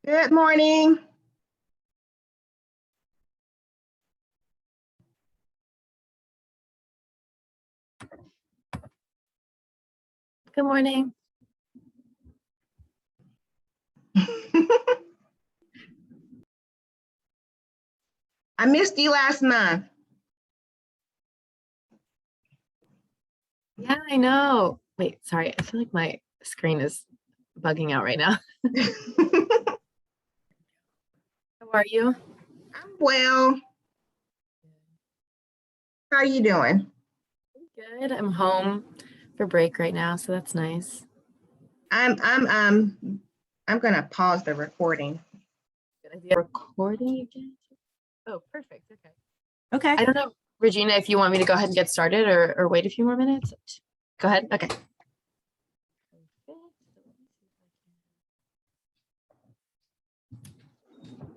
Good morning. Good morning. I missed you last month. Yeah, I know. Wait, sorry. I feel like my screen is bugging out right now. How are you? I'm well. How are you doing? Good. I'm home for break right now, so that's nice. I'm gonna pause the recording. Good idea. Recording again? Oh, perfect. Okay. Okay. I don't know, Regina, if you want me to go ahead and get started or wait a few more minutes. Go ahead. Okay.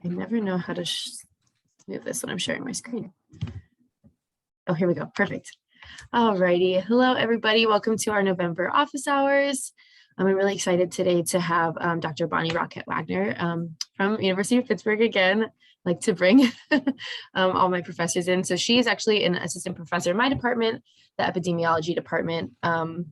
I never know how to move this when I'm sharing my screen. Oh, here we go. Perfect. All righty. Hello, everybody. Welcome to our November office hours. I'm really excited today to have Dr. Bonny Rockette Wagner from University of Pittsburgh again. Like to bring all my professors in. So she is actually an assistant professor in my department, the epidemiology department. And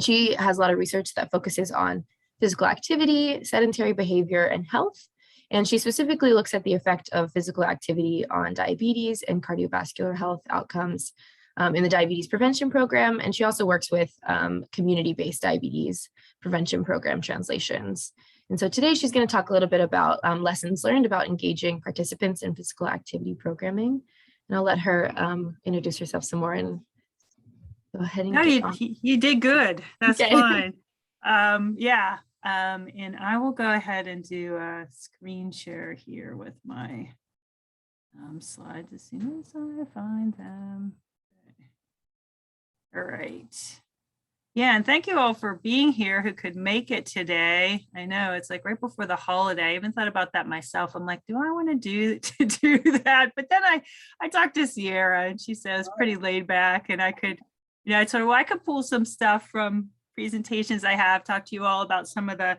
she has a lot of research that focuses on physical activity, sedentary behavior, and health. And she specifically looks at the effect of physical activity on diabetes and cardiovascular health outcomes in the diabetes prevention program. And she also works with community-based diabetes prevention program translations. And so today she's going to talk a little bit about lessons learned about engaging participants in physical activity programming. And I'll let her introduce herself some more and go ahead and you did good. That's Okay. fine. And I will go ahead and do a screen share here with my slides as soon as I find them. Okay. All right. Yeah, and thank you all for being here who could make it today. I know it's like right before the holiday. I even thought about that myself. I'm like, do I want to do that? But then I talked to Sierra and she says pretty laid back, and I could, I told her, well, I could pull some stuff from presentations I have, talk to you all about some of the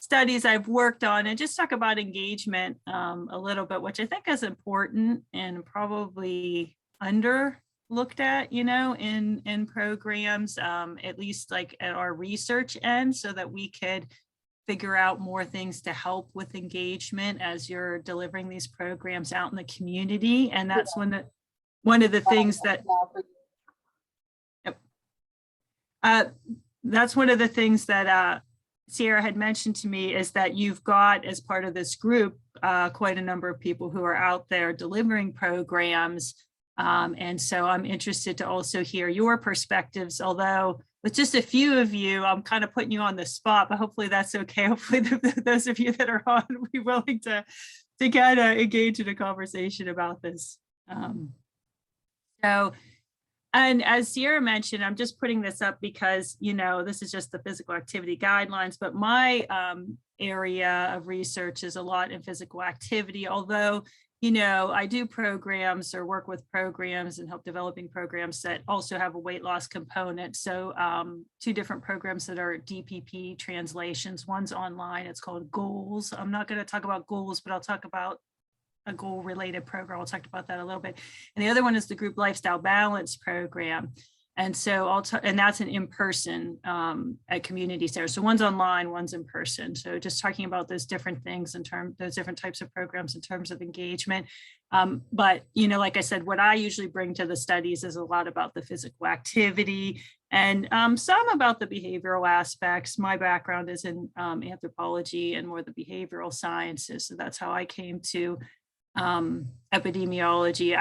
studies I've worked on, and just talk about engagement a little bit, which I think is important and probably looked at, in programs, at least like at our research end, so that we could figure out more things to help with engagement as you're delivering these programs out in the community. And that's one of the things that that's one of the things that Sierra had mentioned to me, is that you've got, as part of this group, quite a number of people who are out there delivering programs. And so I'm interested to also hear your perspectives, although with just a few of you, I'm kind of putting you on the spot, but hopefully that's okay. Hopefully those of you that are on will be willing to kind of engage in a conversation about this. And as Sierra mentioned, I'm just putting this up because, this is just the physical activity guidelines, but my area of research is a lot in physical activity, although I do programs or work with programs and help developing programs that also have a weight loss component. So 2 different programs that are DPP translations. One's online, it's called Goals. I'm not going to talk about goals, but I'll talk about a goal related program. I'll talk about that a little bit. And the other one is the Group Lifestyle Balance program. And so and that's an in-person at community centers. So one's online, one's in person. So just talking about those different things those different types of programs in terms of engagement. But, like I said, what I usually bring to the studies is a lot about the physical activity and some about the behavioral aspects. My background is in anthropology and more the behavioral sciences. So that's how I came to epidemiology.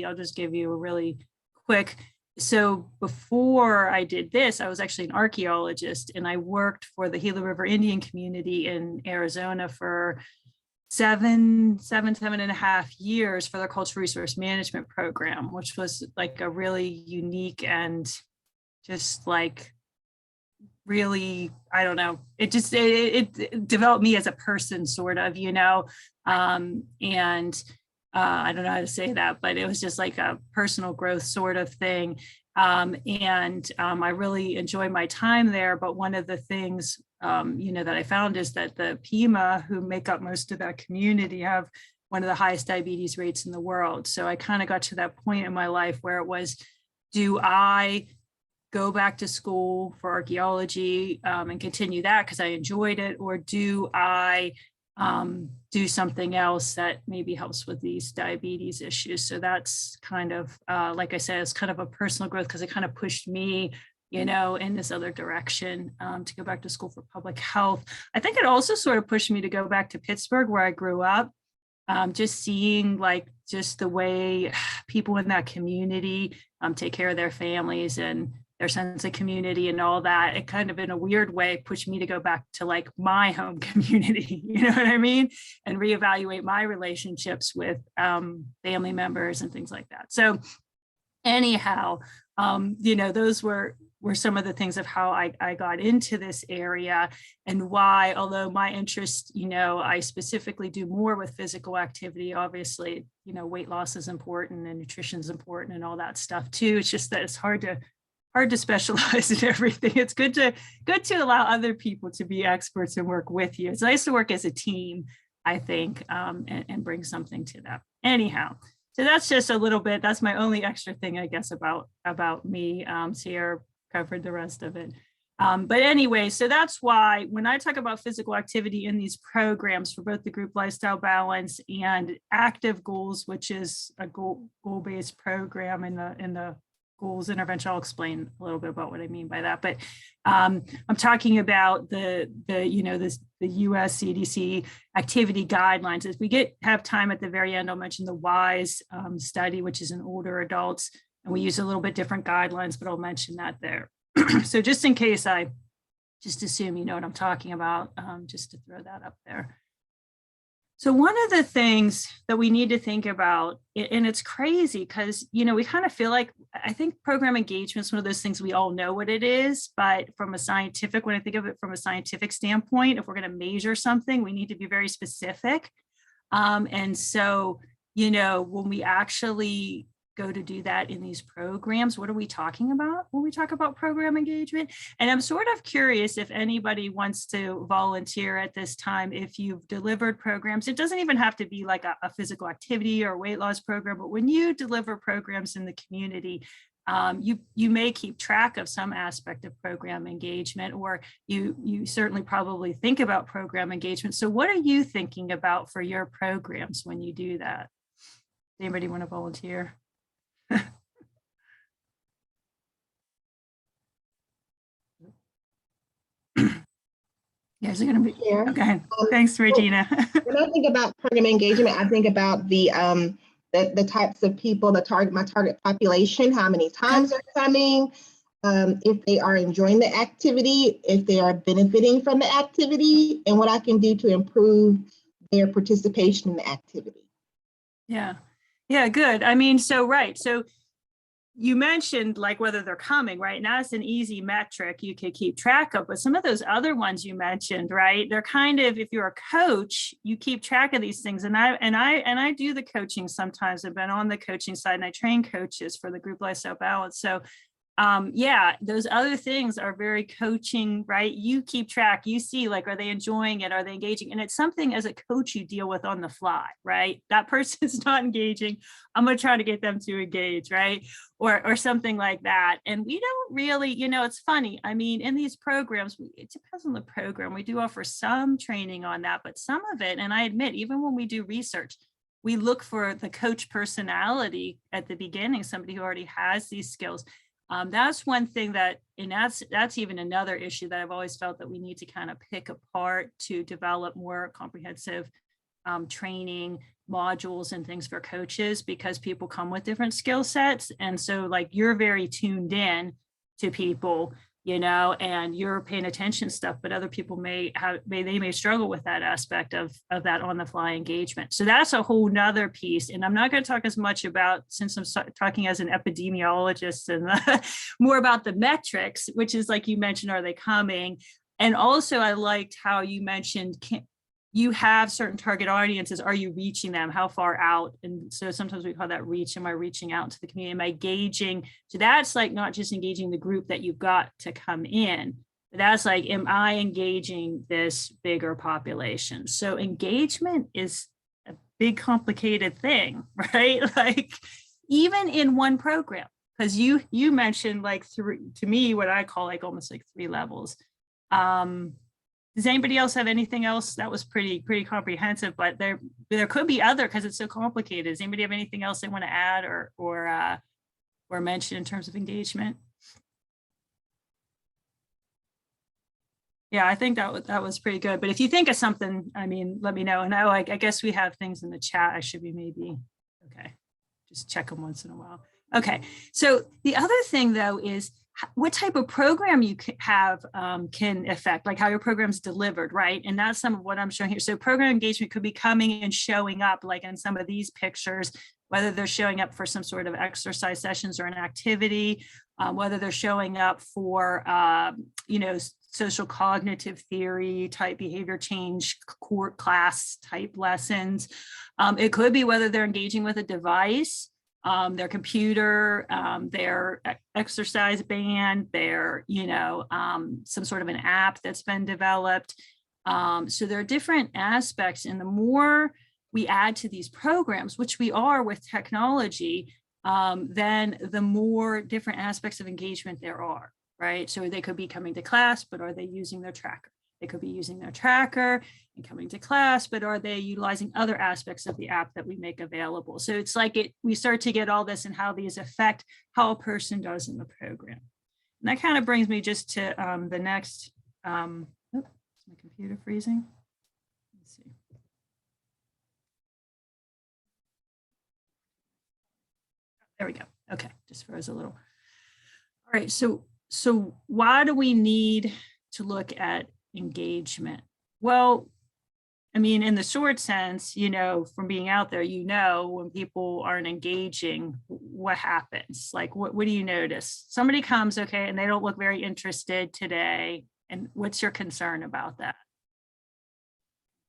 I'll just give you a really quick. So before I did this, I was actually an archaeologist, and I worked for the Gila River Indian community in Arizona for seven and a half years for their cultural resource management program, which was like a really unique and just like really, I don't know, it developed me as a person, sort of, and I don't know how to say that, but it was just like a personal growth sort of thing. I really enjoy my time there. But one of the things, that I found is that the PIMA, who make up most of that community, have one of the highest diabetes rates in the world. So I kind of got to that point in my life where it was, do I go back to school for archaeology and continue that because I enjoyed it, or do I do something else that maybe helps with these diabetes issues? So that's kind of, like I said, it's kind of a personal growth because it kind of pushed me, in this other direction to go back to school for public health. I think it also sort of pushed me to go back to Pittsburgh, where I grew up. Just seeing just the way people in that community take care of their families and their sense of community and all that, it kind of in a weird way pushed me to go back to my home community, you know what I mean? And reevaluate my relationships with family members and things like that. So anyhow, those were some of the things of how I got into this area, and why, although my interest, I specifically do more with physical activity. Obviously, weight loss is important and nutrition is important and all that stuff too. It's just that it's hard to specialize in everything. It's good to allow other people to be experts and work with you. It's nice to work as a team, I think, and bring something to them. Anyhow, so that's just a little bit, that's my only extra thing, I guess, about me. Sierra covered the rest of it. But anyway, so that's why when I talk about physical activity in these programs for both the group lifestyle balance and active goals, which is a goal-based program in the goals intervention, I'll explain a little bit about what I mean by that. But I'm talking about the US CDC activity guidelines. As we have time at the very end, I'll mention the WISE study, which is in older adults. And we use a little bit different guidelines, but I'll mention that there. So just in case I just assume you know what I'm talking about, just to throw that up there. So one of the things that we need to think about, and it's crazy because, we kind of feel like, I think program engagement is one of those things we all know what it is, but when I think of it from a scientific standpoint, if we're going to measure something, we need to be very specific. And so, when we actually go to do that in these programs, what are we talking about when we talk about program engagement? And I'm sort of curious if anybody wants to volunteer at this time, if you've delivered programs. It doesn't even have to be like a physical activity or weight loss program, but when you deliver programs in the community, you may keep track of some aspect of program engagement, or you certainly probably think about program engagement. So what are you thinking about for your programs when you do that? Anybody want to volunteer? Yeah, is it going to be? Yeah. Okay. Thanks, Regina. When I think about program engagement, I think about the types of people, my target population, how many times they're coming, if they are enjoying the activity, if they are benefiting from the activity, and what I can do to improve their participation in the activity. Yeah. Yeah, good. I mean, right. So you mentioned whether they're coming, right? Now it's an easy metric you could keep track of, but some of those other ones you mentioned, right? They're kind of, if you're a coach, you keep track of these things. And I do the coaching sometimes. I've been on the coaching side and I train coaches for the group lifestyle balance. So those other things are very coaching, right? You keep track, you see, are they enjoying it? Are they engaging? And it's something as a coach you deal with on the fly, right? That person's not engaging. I'm going to try to get them to engage, right? Or something like that. And we don't really, it's funny. I mean, in these programs, it depends on the program. We do offer some training on that, but some of it, and I admit, even when we do research, we look for the coach personality at the beginning, somebody who already has these skills. That's one thing and that's even another issue that I've always felt that we need to kind of pick apart to develop more comprehensive training modules and things for coaches, because people come with different skill sets. And so you're very tuned in to people, and you're paying attention to stuff, but other people may struggle with that aspect of that on the fly engagement. So that's a whole nother piece. And I'm not going to talk as much about, since I'm talking as an epidemiologist, and more about the metrics, which is you mentioned, are they coming? And also I liked how you mentioned you have certain target audiences. Are you reaching them? How far out? And so sometimes we call that reach. Am I reaching out to the community? Am I engaging? So that's like not just engaging the group that you've got to come in, but that's like, am I engaging this bigger population? So engagement is a big, complicated thing, right? Like even in one program, because you mentioned like three, to me, what I call like almost like 3 levels. Does anybody else have anything else? That was pretty comprehensive, but there could be other, because it's so complicated. Does anybody have anything else they want to add or mention in terms of engagement? Yeah, I think that was pretty good. But if you think of something, I mean, let me know. And I guess we have things in the chat. I should be maybe, okay, just check them once in a while. Okay, so the other thing though is what type of program you have can affect, like how your program's delivered, right? And that's some of what I'm showing here. So program engagement could be coming and showing up, like in some of these pictures, whether they're showing up for some sort of exercise sessions or an activity, whether they're showing up for, social cognitive theory type behavior change court class type lessons. It could be whether they're engaging with a device, their computer, their exercise band, their, some sort of an app that's been developed. So there are different aspects, and the more we add to these programs, which we are with technology, then the more different aspects of engagement there are, right? So they could be coming to class, but are they using their tracker? They could be using their tracker and coming to class, but are they utilizing other aspects of the app that we make available? So it's like we start to get all this and how these affect how a person does in the program. And that kind of brings me just to the next, oops, is my computer freezing? Let's see. There we go. Okay, just froze a little. All right, so why do we need to look at engagement? Well, I mean, in the short sense, from being out there, when people aren't engaging, what happens? Like, what do you notice? Somebody comes, okay, and they don't look very interested today. And what's your concern about that?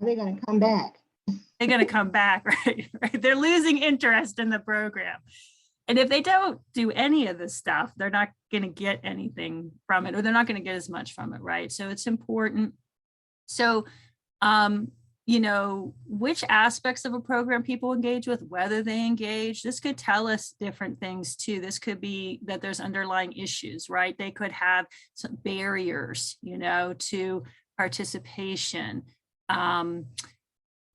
Are they going to come back? They're going to come back, right? They're losing interest in the program. And if they don't do any of this stuff, they're not going to get anything from it, or they're not going to get as much from it, right? So it's important. So, which aspects of a program people engage with, whether they engage, this could tell us different things too. This could be that there's underlying issues, right? They could have some barriers, to participation.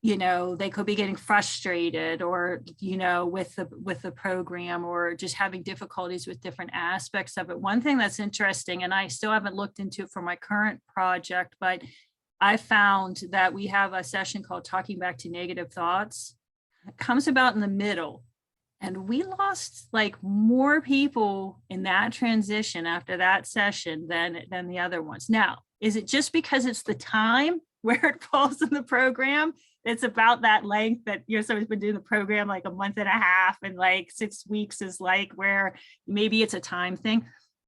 They could be getting frustrated or, with the program, or just having difficulties with different aspects of it. One thing that's interesting, and I still haven't looked into it for my current project, but I found that we have a session called Talking Back to Negative Thoughts. It comes about in the middle. And we lost like more people in that transition after that session than the other ones. Now, is it just because it's the time where it falls in the program? It's about that length that somebody's been doing the program like a month and a half, and like 6 weeks is like where maybe it's a time thing.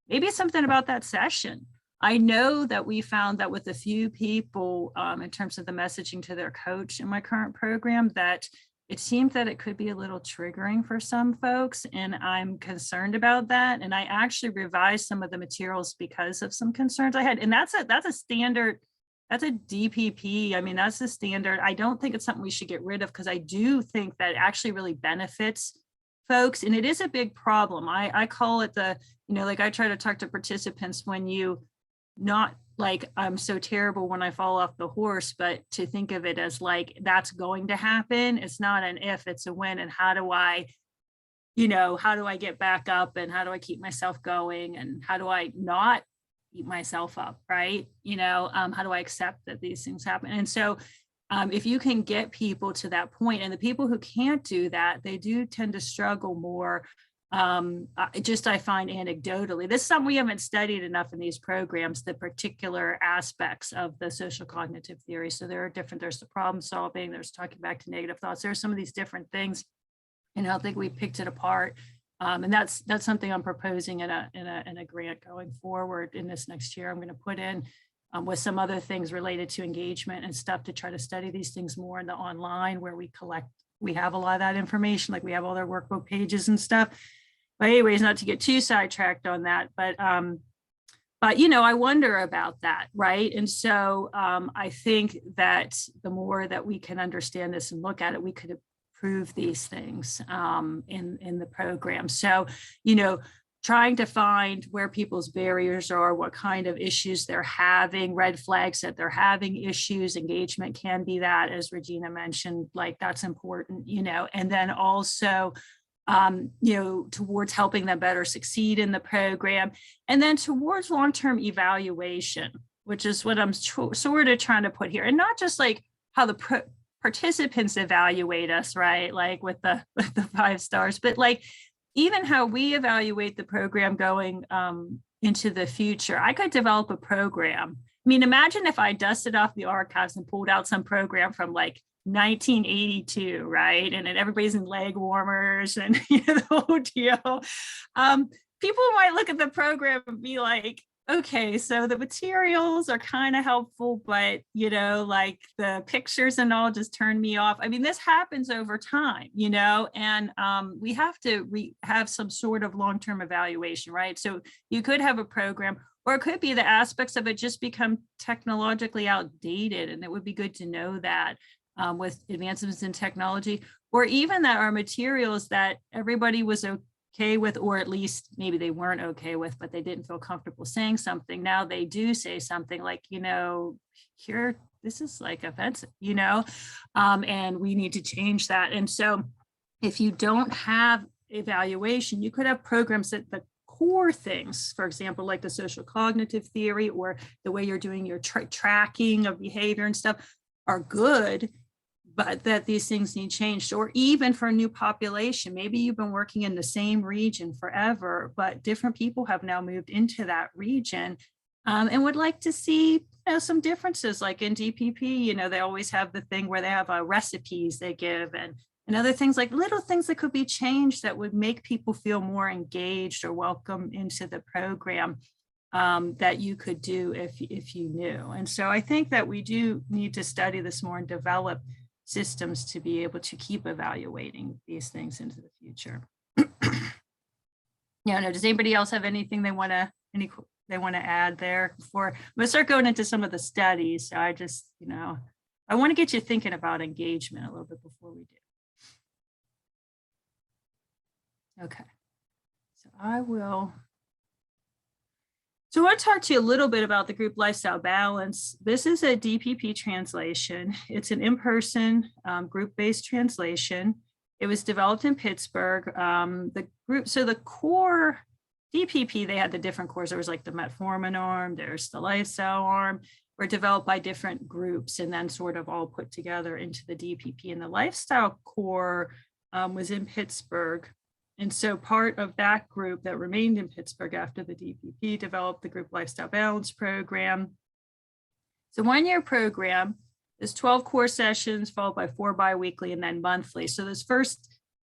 Maybe it's something about that session. I know that we found that with a few people in terms of the messaging to their coach in my current program, that it seemed that it could be a little triggering for some folks, and I'm concerned about that. And I actually revised some of the materials because of some concerns I had. And that's a standard. That's a DPP. I mean, that's the standard. I don't think it's something we should get rid of, because I do think that it actually really benefits folks. And it is a big problem. I call it like I try to talk to participants when not like I'm so terrible when I fall off the horse, but to think of it as like that's going to happen. It's not an if, it's a when. And how do I get back up, and how do I keep myself going, and how do I not beat myself up, right? How do I accept that these things happen? And so if you can get people to that point, and the people who can't do that, they do tend to struggle more. I find anecdotally, this is something we haven't studied enough in these programs, the particular aspects of the social cognitive theory. So there's the problem solving, there's talking back to negative thoughts. There's some of these different things, and I don't think we picked it apart. And that's something I'm proposing in a grant going forward in this next year. I'm going to put in with some other things related to engagement and stuff to try to study these things more in the online where we have a lot of that information, like we have all their workbook pages and stuff. But anyways, not to get too sidetracked on that, but I wonder about that, right? And so I think that the more that we can understand this and look at it, we could improve these things in the program. So, trying to find where people's barriers are, what kind of issues they're having, red flags that they're having issues, engagement can be that, as Regina mentioned, like that's important, and then also, towards helping them better succeed in the program, and then towards long-term evaluation, which is what I'm sort of trying to put here, and not just like how the participants evaluate us, right? Like with the 5 stars, but like even how we evaluate the program going into the future. I could develop a program. I mean, imagine if I dusted off the archives and pulled out some program from like 1982, right? And then everybody's in leg warmers and the whole deal. People might look at the program and be like, okay, so the materials are kind of helpful, but like the pictures and all just turn me off. I mean, this happens over time, and we have to have some sort of long-term evaluation, right? So you could have a program, or it could be the aspects of it just become technologically outdated, and it would be good to know that with advancements in technology, or even that our materials that everybody was okay with, or at least maybe they weren't okay with, but they didn't feel comfortable saying something. Now they do say something like, here, this is like offensive, and we need to change that. And so if you don't have evaluation, you could have programs that the core things, for example, like the social cognitive theory or the way you're doing your tracking of behavior and stuff are good, but that these things need changed. Or even for a new population, maybe you've been working in the same region forever, but different people have now moved into that region and would like to see some differences. Like in DPP, they always have the thing where they have recipes they give and other things, like little things that could be changed that would make people feel more engaged or welcome into the program that you could do if you knew. And so I think that we do need to study this more and develop systems to be able to keep evaluating these things into the future. Does anybody else have anything they want to add there before I'm going to start going into some of the studies? So I just, I want to get you thinking about engagement a little bit before we do. Okay, so I want to talk to you a little bit about the group lifestyle balance. This is a DPP translation. It's an in-person group-based translation. It was developed in Pittsburgh. So the core DPP, they had the different cores. There was like the metformin arm, there's the lifestyle arm, were developed by different groups and then sort of all put together into the DPP. And the lifestyle core was in Pittsburgh. And so part of that group that remained in Pittsburgh after the DPP developed the group lifestyle balance program. It's a 1-year program. There's 12 core sessions followed by 4 biweekly and then monthly. So this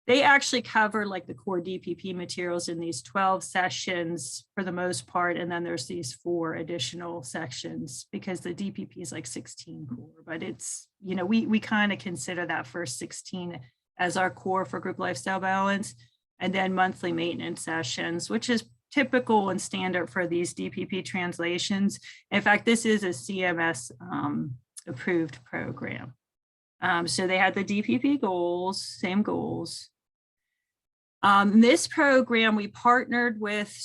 they actually cover like the core DPP materials in these 12 sessions for the most part. And then there's these 4 additional sections because the DPP is like 16 core, but it's, we kind of consider that first 16 as our core for group lifestyle balance. And then monthly maintenance sessions, which is typical and standard for these DPP translations. In fact, this is a CMS approved program. So they had the DPP goals, same goals. This program we partnered with,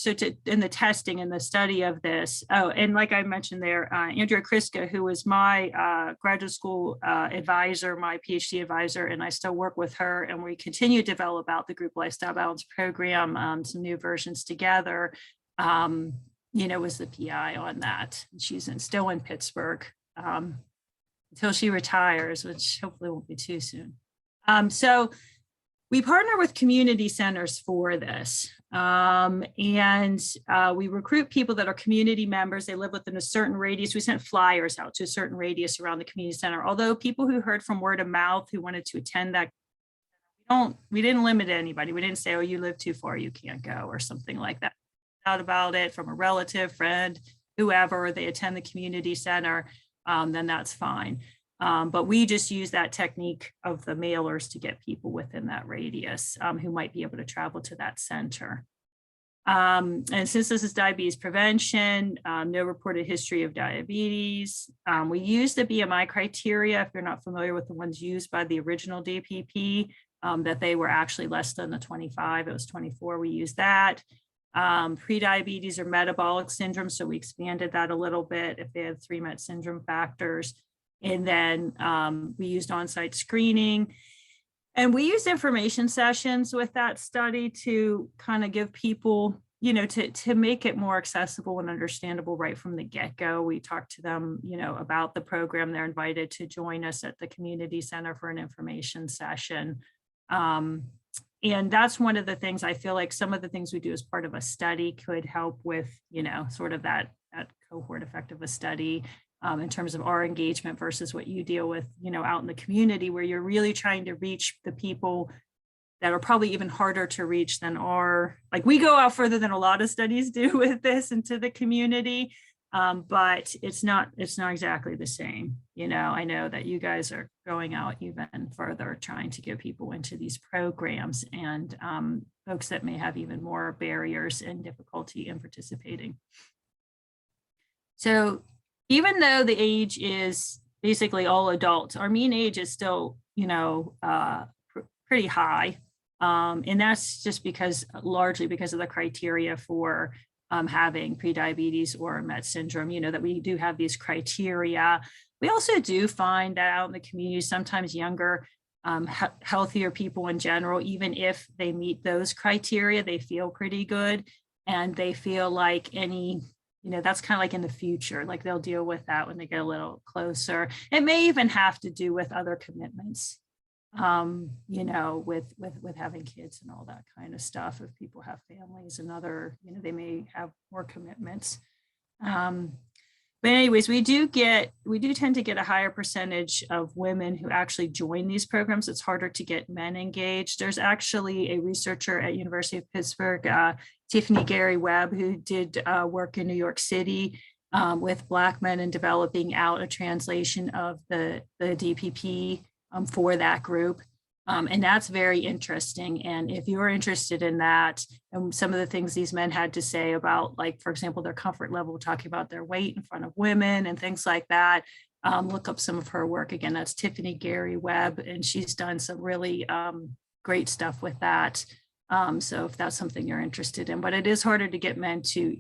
in the testing and the study of this. Oh, and like I mentioned there, Andrea Kriska, who was my graduate school advisor, my PhD advisor, and I still work with her, and we continue to develop out the group lifestyle balance program, some new versions together, was the PI on that. She's still in Pittsburgh until she retires, which hopefully won't be too soon. So we partner with community centers for this. And we recruit people that are community members. They live within a certain radius. We sent flyers out to a certain radius around the community center. Although people who heard from word of mouth who wanted to attend that, we didn't limit anybody. We didn't say, oh, you live too far, you can't go or something like that. Out about it from a relative, friend, whoever, or they attend the community center, then that's fine. But we just use that technique of the mailers to get people within that radius who might be able to travel to that center. And since this is diabetes prevention, no reported history of diabetes. We use the BMI criteria, if you're not familiar with the ones used by the original DPP, that they were actually less than the 25, it was 24, we used that. Prediabetes or metabolic syndrome, so we expanded that a little bit if they had 3 MET syndrome factors. And then we used on-site screening. And we used information sessions with that study to kind of give people, you know, to make it more accessible and understandable right from the get-go. We talked to them, you know, about the program. They're invited to join us at the community center for an information session. And that's one of the things I feel like some of the things we do as part of a study could help with, you know, sort of that cohort effect of a study. In terms of our engagement versus what you deal with, you know, out in the community, where you're really trying to reach the people that are probably even harder to reach than like we go out further than a lot of studies do with this into the community, but it's not exactly the same. You know, I know that you guys are going out even further, trying to get people into these programs, and folks that may have even more barriers and difficulty in participating. So even though the age is basically all adults, our mean age is still, you know, pretty high. And that's just largely because of the criteria for having prediabetes or MET syndrome, you know, that we do have these criteria. We also do find that out in the community, sometimes younger, healthier people in general, even if they meet those criteria, they feel pretty good, and they feel like you know, that's kind of like in the future, like they'll deal with that when they get a little closer. It may even have to do with other commitments, you know, with having kids and all that kind of stuff. If people have families and other, you know, they may have more commitments. But anyways, we do tend to get a higher percentage of women who actually join these programs. It's harder to get men engaged. There's actually a researcher at University of Pittsburgh, Tiffany Gary Webb, who did work in New York City with Black men in developing out a translation of the DPP for that group. And that's very interesting. And if you're interested in that, and some of the things these men had to say about, like, for example, their comfort level, talking about their weight in front of women and things like that, look up some of her work. Again, that's Tiffany Gary Webb, and she's done some really great stuff with that. So if that's something you're interested in, but it is harder to get men to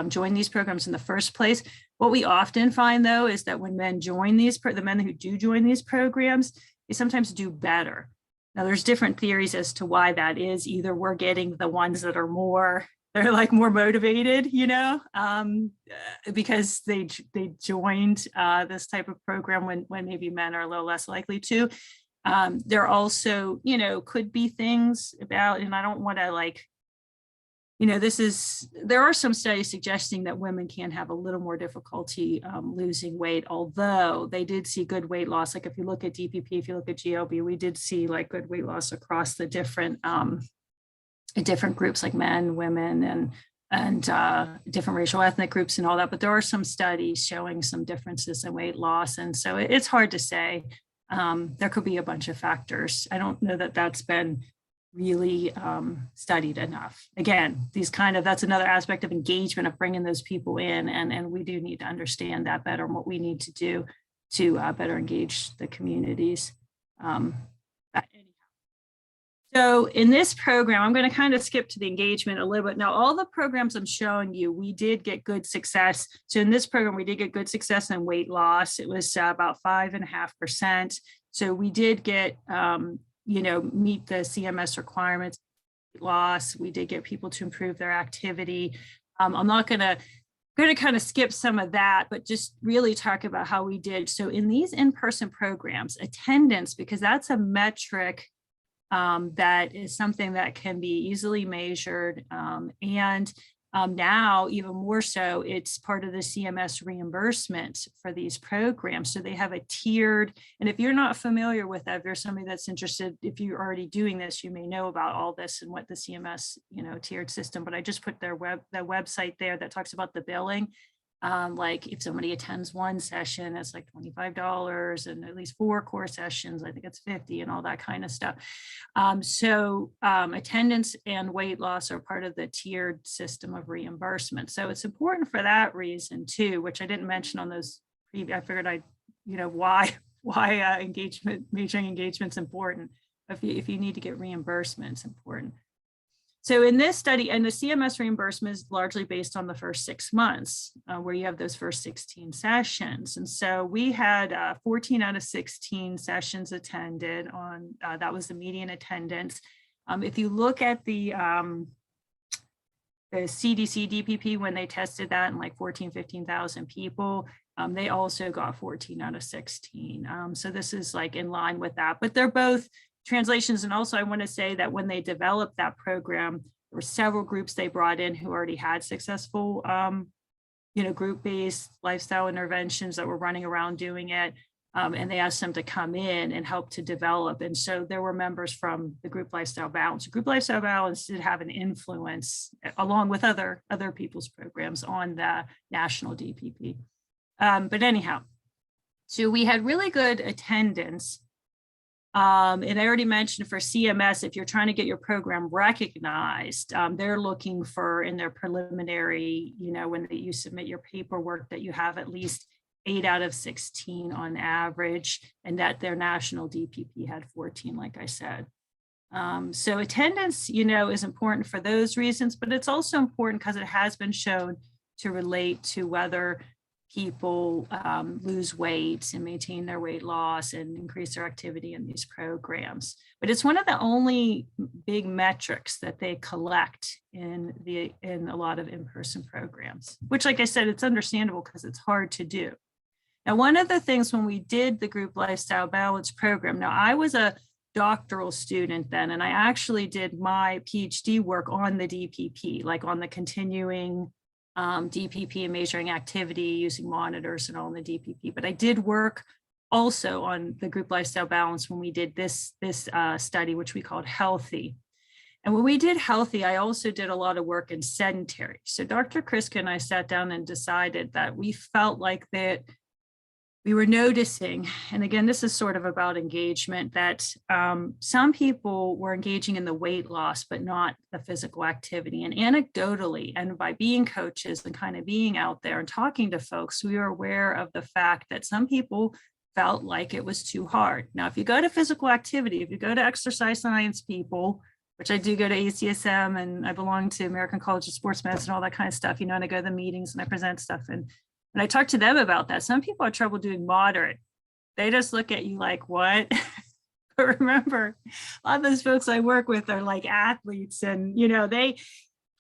join these programs in the first place. What we often find, though, is that when men join the men who do join these programs, they sometimes do better. Now, there's different theories as to why that is. Either we're getting the ones that are they're like more motivated, you know, because they joined this type of program when maybe men are a little less likely to. There also, you know, could be things about, and I don't want to, like, you know, there are some studies suggesting that women can have a little more difficulty losing weight, although they did see good weight loss. Like if you look at DPP, if you look at GLB, we did see like good weight loss across the different groups, like men, women, and different racial ethnic groups and all that. But there are some studies showing some differences in weight loss. And so it's hard to say. There could be a bunch of factors. I don't know that that's been really studied enough. Again, that's another aspect of engagement, of bringing those people in, and we do need to understand that better, and what we need to do to better engage the communities. So in this program, I'm going to kind of skip to the engagement a little bit. Now, all the programs I'm showing you, we did get good success. So in this program, we did get good success in weight loss. It was about 5.5%. So we did get meet the CMS requirements. Loss, we did get people to improve their activity. I'm not going to kind of skip some of that, but just really talk about how we did. So in these in-person programs, attendance, because that's a metric that is something that can be easily measured, and now even more so, it's part of the CMS reimbursement for these programs. So they have a tiered, and if you're not familiar with that, if you're somebody that's interested, if you're already doing this, you may know about all this and what the CMS, tiered system, but I just put their website there that talks about the billing. Like if somebody attends one session, it's like $25, and at least 4 core sessions, I think it's 50, and all that kind of stuff. So attendance and weight loss are part of the tiered system of reimbursement. So it's important for that reason too, which I didn't mention on those previous. I figured why measuring engagement's important. If you need to get reimbursement, it's important. So in this study, and the CMS reimbursement is largely based on the first 6 months, where you have those first 16 sessions. And so we had 14 out of 16 sessions attended on, that was the median attendance. If you look at the CDC DPP, when they tested that in like 15,000 people, they also got 14 out of 16. So this is like in line with that, but they're both translations. And also I want to say that when they developed that program, there were several groups they brought in who already had successful, group-based lifestyle interventions that were running around doing it. And they asked them to come in and help to develop. And so there were members from the Group Lifestyle Balance. Group Lifestyle Balance did have an influence, along with other people's programs, on the national DPP. But anyhow, so we had really good attendance. And I already mentioned for CMS, if you're trying to get your program recognized, they're looking for in their preliminary, when you submit your paperwork, that you have at least 8 out of 16 on average, and that their national DPP had 14, like I said. So attendance, is important for those reasons, but it's also important because it has been shown to relate to whether people lose weight and maintain their weight loss and increase their activity in these programs. But it's one of the only big metrics that they collect in a lot of in-person programs, which, like I said, it's understandable because it's hard to do. Now, one of the things when we did the Group Lifestyle Balance program, now I was a doctoral student then, and I actually did my PhD work on the DPP, like on the continuing DPP and measuring activity using monitors and all in the DPP. But I did work also on the Group Lifestyle Balance when we did this study, which we called Healthy. And when we did Healthy, I also did a lot of work in sedentary. So Dr. Kriska and I sat down and decided that we felt like that we were noticing, and again, this is sort of about engagement, that some people were engaging in the weight loss, but not the physical activity. And anecdotally, and by being coaches and kind of being out there and talking to folks, we were aware of the fact that some people felt like it was too hard. Now, if you go to physical activity, if you go to exercise science people, which I do go to ACSM, and I belong to American College of Sports Medicine, all that kind of stuff, and I go to the meetings and I present stuff. And I talk to them about that. Some people have trouble doing moderate. They just look at you like, what? But remember, a lot of those folks I work with are like athletes, and they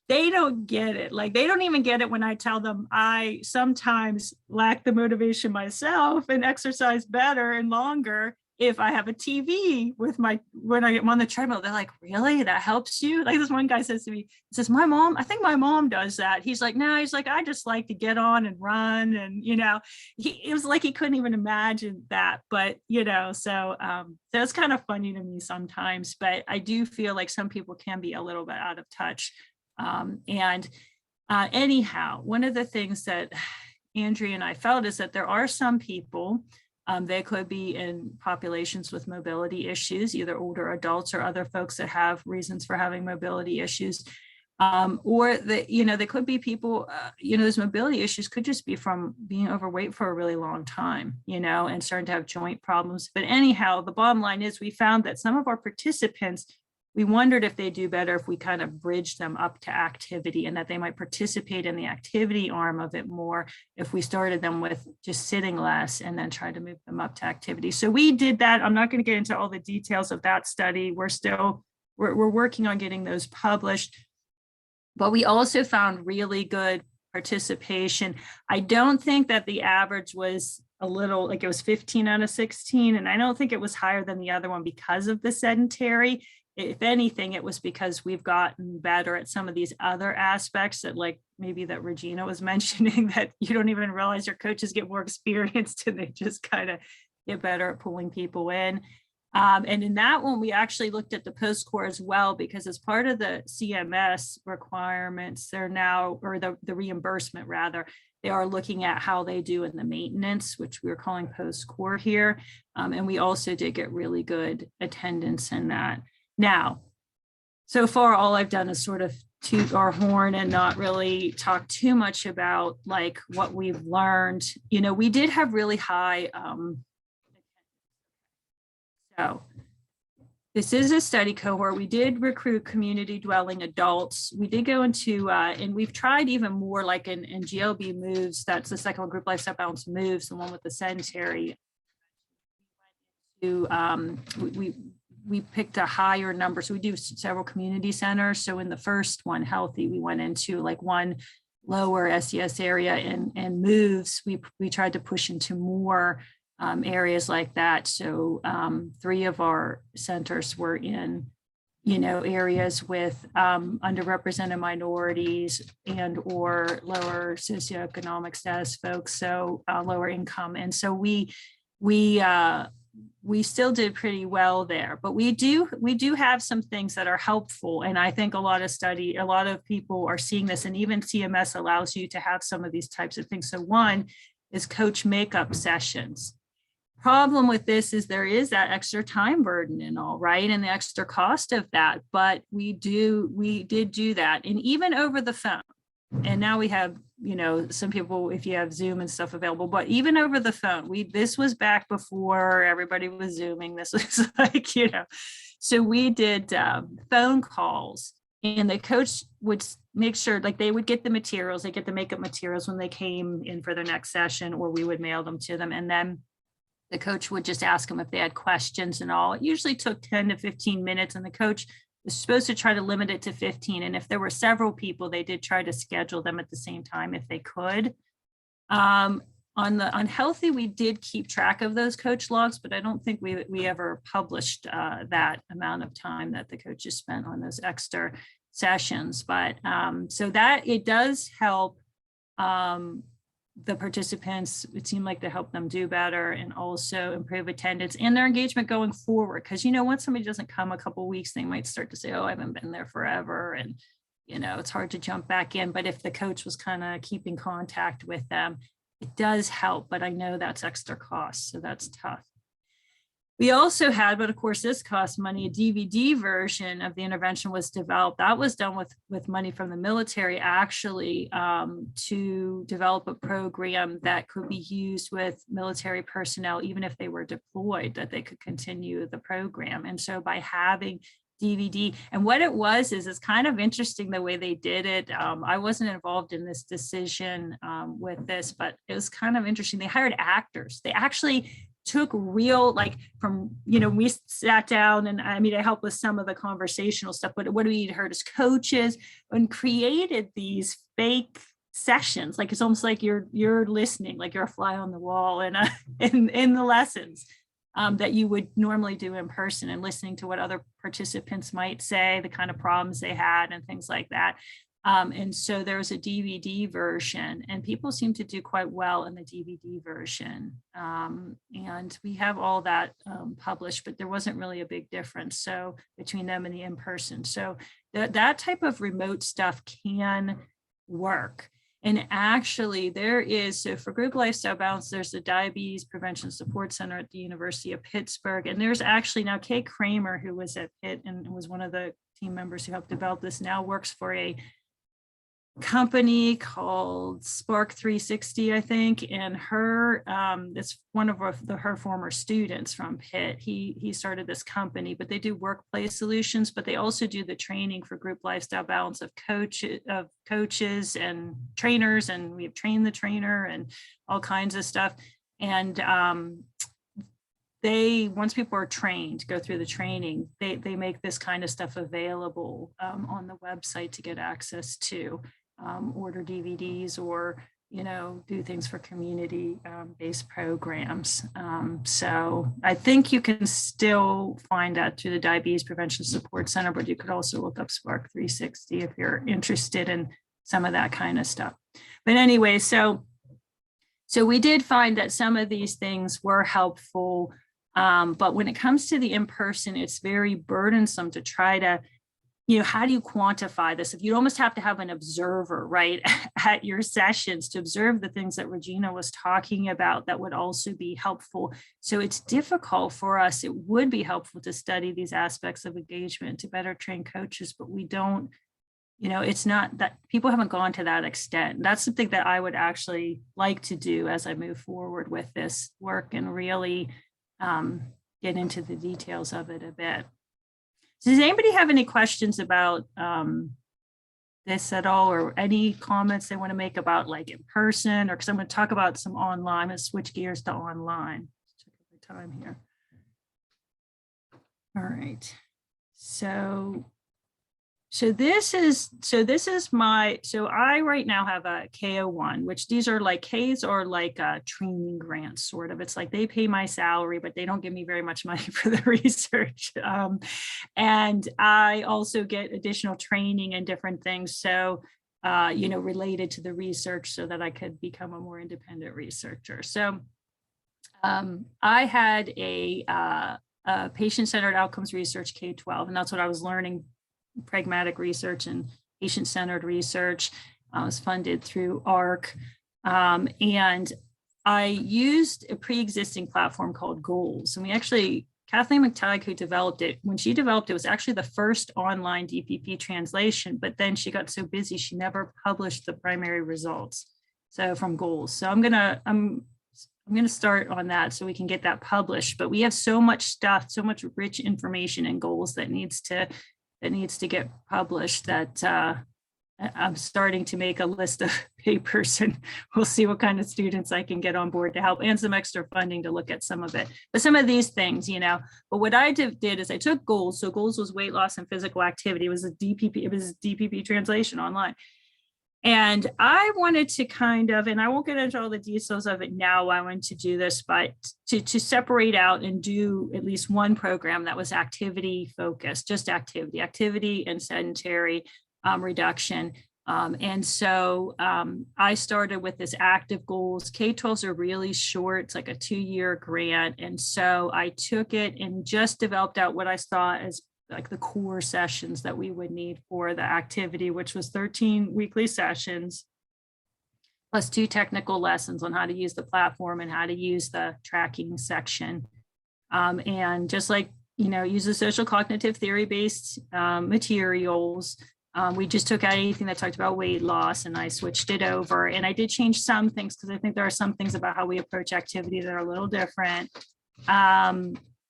don't get it. Like, they don't even get it when I tell them I sometimes lack the motivation myself and exercise better and longer if I have a TV when I'm on the treadmill. They're like, really? That helps you? Like, this one guy says to me, I think my mom does that. He's like, no, I just like to get on and run. And, it was like he couldn't even imagine that. But, so it's kind of funny to me sometimes. But I do feel like some people can be a little bit out of touch. Anyhow, one of the things that Andrea and I felt is that there are some people, they could be in populations with mobility issues, either older adults or other folks that have reasons for having mobility issues, or they could be people, those mobility issues could just be from being overweight for a really long time, and starting to have joint problems. But anyhow, the bottom line is we found that some of our participants, we wondered if they do better if we kind of bridge them up to activity, and that they might participate in the activity arm of it more if we started them with just sitting less and then try to move them up to activity. So we did that. I'm not going to get into all the details of that study. We're working on getting those published, but we also found really good participation. I don't think that the average was it was 15 out of 16, and I don't think it was higher than the other one because of the sedentary. If anything, it was because we've gotten better at some of these other aspects that, like maybe that Regina was mentioning, that you don't even realize your coaches get more experienced and they just kind of get better at pulling people in. And in that one, we actually looked at the post-core as well, because as part of the CMS requirements, they're now, or the reimbursement rather, they are looking at how they do in the maintenance, which we're calling post-core here. And we also did get really good attendance in that. Now, so far, all I've done is sort of toot our horn and not really talk too much about like what we've learned. You know, we did have really high, so this is a study cohort. We did recruit community dwelling adults. We did go into, and we've tried even more like in GLB moves, that's the second group lifestyle balance moves, the one with the sedentary. We picked a higher number. So we do several community centers. So in the first one, healthy, we went into like one lower SES area, and moves, we tried to push into more areas like that. So 3 of our centers were in, you know, areas with underrepresented minorities and or lower socioeconomic status folks, so lower income. And so we still did pretty well there, but we do have some things that are helpful. And I think a lot of people are seeing this, and even CMS allows you to have some of these types of things. So one is coach makeup sessions. Problem with this is there is that extra time burden and all, right? And the extra cost of that, but we did do that. And even over the phone, and now we have, you know, some people, if you have Zoom and stuff available, but even over the phone, this was back before everybody was Zooming. This was like, you know, so we did phone calls, and the coach would make sure, like they would get the materials, they get the makeup materials when they came in for their next session, or we would mail them to them. And then the coach would just ask them if they had questions and all. It usually took 10 to 15 minutes, and the coach was supposed to try to limit it to 15. And if there were several people, they did try to schedule them at the same time if they could. On healthy, we did keep track of those coach logs, but I don't think we ever published that amount of time that the coaches spent on those extra sessions. But so that it does help the participants. It seemed like to help them do better and also improve attendance and their engagement going forward. Because, you know, once somebody doesn't come a couple of weeks, they might start to say, oh, I haven't been there forever. And, you know, it's hard to jump back in. But if the coach was kind of keeping contact with them, it does help. But I know that's extra cost. So that's tough. We also had, but of course this costs money, a DVD version of the intervention was developed. That was done with money from the military, actually, to develop a program that could be used with military personnel, even if they were deployed, that they could continue the program. And so by having DVD, and what it was is it's kind of interesting the way they did it. I wasn't involved in this decision with this, but it was kind of interesting. They hired actors. They actually took real, like from, you know, we sat down, and I mean, I helped with some of the conversational stuff, but what we heard as coaches, and created these fake sessions. Like it's almost like you're listening, like you're a fly on the wall, and in the lessons that you would normally do in person, and listening to what other participants might say, the kind of problems they had and things like that. And so there was a DVD version, and people seem to do quite well in the DVD version. And we have all that published, but there wasn't really a big difference so between them and the in-person. So that type of remote stuff can work. And actually there is, so for group lifestyle balance, there's the Diabetes Prevention Support Center at the University of Pittsburgh. And there's actually now Kay Kramer, who was at Pitt and was one of the team members who helped develop this, now works for a company called Spark 360, I think, and her it's one of her former students from Pitt. He started this company, but they do workplace solutions, but they also do the training for group lifestyle balance of coaches and trainers, and we have trained the trainer and all kinds of stuff. And once people are trained, go through the training, they make this kind of stuff available on the website to get access to. Order DVDs, or, you know, do things for community based programs. So I think you can still find that through the Diabetes Prevention Support Center, but you could also look up Spark 360 if you're interested in some of that kind of stuff. But anyway, so we did find that some of these things were helpful. But when it comes to the in-person, it's very burdensome to try to, how do you quantify this? If you almost have to have an observer, right, at your sessions to observe the things that Regina was talking about, that would also be helpful. So it's difficult for us. It would be helpful to study these aspects of engagement to better train coaches, but we don't, it's not that people haven't gone to that extent. That's something that I would actually like to do as I move forward with this work and really get into the details of it a bit. So does anybody have any questions about this at all, or any comments they want to make about like in person, or because I'm going to talk about some online. I'm going to switch gears to online. Check the time here. All right. So this is my, so I right now have a K01, which these are like, Ks are like training grants, sort of. It's like they pay my salary, but they don't give me very much money for the research. And I also get additional training and different things. So, related to the research, so that I could become a more independent researcher. So I had a patient-centered outcomes research K-12, and that's what I was learning. Pragmatic research and patient-centered research. Was funded through ARC. And I used a pre-existing platform called Goals. And we actually, Kathleen McTighe, who developed it, when she developed it, was actually the first online DPP translation, but then she got so busy, she never published the primary results. So from Goals. So I'm going to start on that so we can get that published. But we have so much stuff, so much rich information in Goals that needs to get published, that I'm starting to make a list of papers, and we'll see what kind of students I can get on board to help, and some extra funding to look at some of it. But some of these things, but what I did is I took Goals. So Goals was weight loss and physical activity. It was a DPP translation online. And I wanted to kind of, and I won't get into all the details of it now, I wanted to do this, but to separate out and do at least one program that was activity focused, just activity and sedentary reduction. And so I started with this active goals. K-12s are really short. It's like a 2-year grant. And so I took it and just developed out what I saw as like the core sessions that we would need for the activity, which was 13 weekly sessions, plus 2 technical lessons on how to use the platform and how to use the tracking section. And just like, use the social cognitive theory-based materials. We just took out anything that talked about weight loss, and I switched it over. And I did change some things because I think there are some things about how we approach activity that are a little different.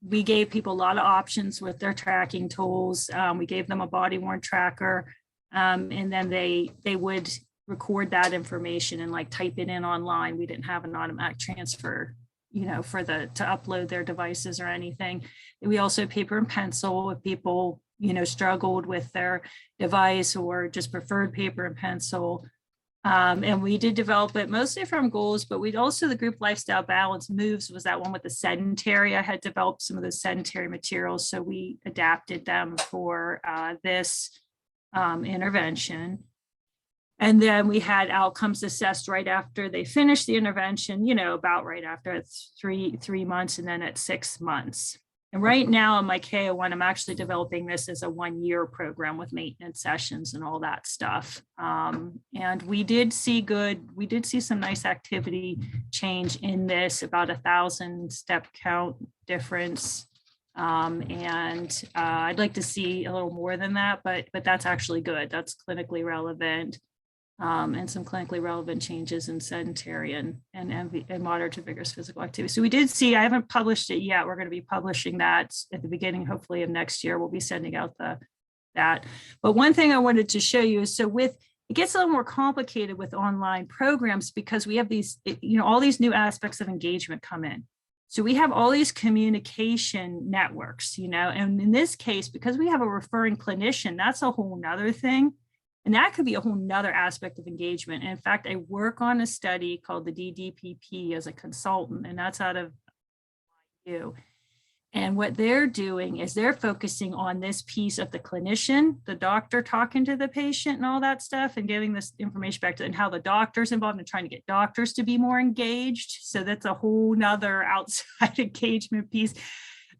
We gave people a lot of options with their tracking tools. We gave them a body worn tracker, and then they would record that information and like type it in online. We didn't have an automatic transfer, to upload their devices or anything. We also had paper and pencil if people, struggled with their device or just preferred paper and pencil. And we did develop it mostly from Goals, but we'd also, the group lifestyle balance moves was that one with the sedentary. I had developed some of the sedentary materials, so we adapted them for this intervention. And then we had outcomes assessed right after they finished the intervention, about right after. It's three months, and then at 6 months. And right now in my K01, I'm actually developing this as a 1-year program with maintenance sessions and all that stuff. And we did see some nice activity change in this, about 1,000 step count difference. And I'd like to see a little more than that, but that's actually good. That's clinically relevant. And some clinically relevant changes in sedentary and moderate to vigorous physical activity. So we did see, I haven't published it yet. We're going to be publishing that at the beginning, hopefully, of next year. We'll be sending out that. But one thing I wanted to show you is, it gets a little more complicated with online programs because we have these, all these new aspects of engagement come in. So we have all these communication networks, and in this case, because we have a referring clinician, that's a whole nother thing. And that could be a whole nother aspect of engagement. And in fact, I work on a study called the DDPP as a consultant, and that's out of NYU. And what they're doing is they're focusing on this piece of the clinician, the doctor talking to the patient and all that stuff and giving this information back to, and how the doctor's involved in trying to get doctors to be more engaged. So that's a whole nother outside engagement piece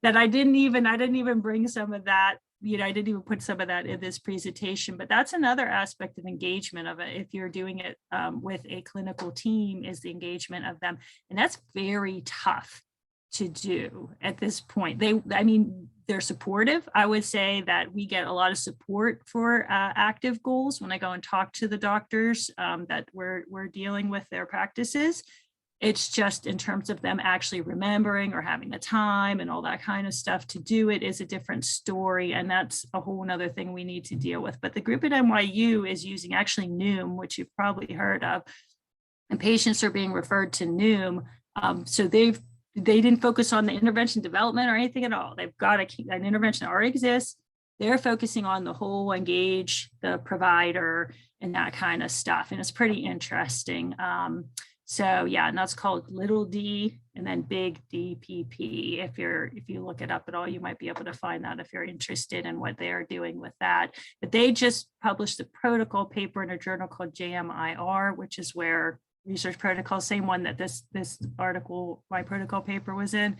that I didn't even bring some of that, I didn't even put some of that in this presentation, but that's another aspect of engagement of it. If you're doing it with a clinical team, is the engagement of them. And that's very tough to do at this point. They're supportive. I would say that we get a lot of support for active goals when I go and talk to the doctors that we're dealing with their practices. It's just in terms of them actually remembering or having the time and all that kind of stuff to do it is a different story. And that's a whole nother thing we need to deal with. But the group at NYU is using actually Noom, which you've probably heard of, and patients are being referred to Noom. So they didn't focus on the intervention development or anything at all. They've got an intervention that already exists. They're focusing on the whole engage the provider and that kind of stuff. And it's pretty interesting. So yeah, and that's called little d and then big DPP. If you look it up at all, you might be able to find that if you're interested in what they are doing with that. But they just published a protocol paper in a journal called JMIR, which is where research protocol, same one that this article, my protocol paper was in.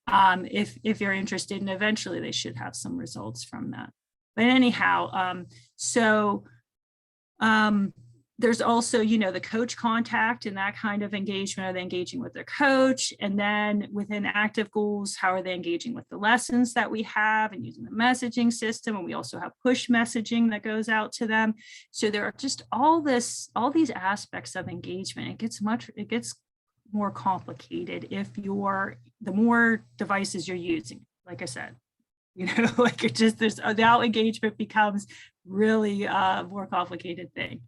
If you're interested, and eventually they should have some results from that. But anyhow, there's also, the coach contact and that kind of engagement. Are they engaging with their coach? And then within active goals, how are they engaging with the lessons that we have and using the messaging system? And we also have push messaging that goes out to them. So there are just all these aspects of engagement. It gets more complicated if the more devices you're using, like I said, the out engagement becomes really a more complicated thing.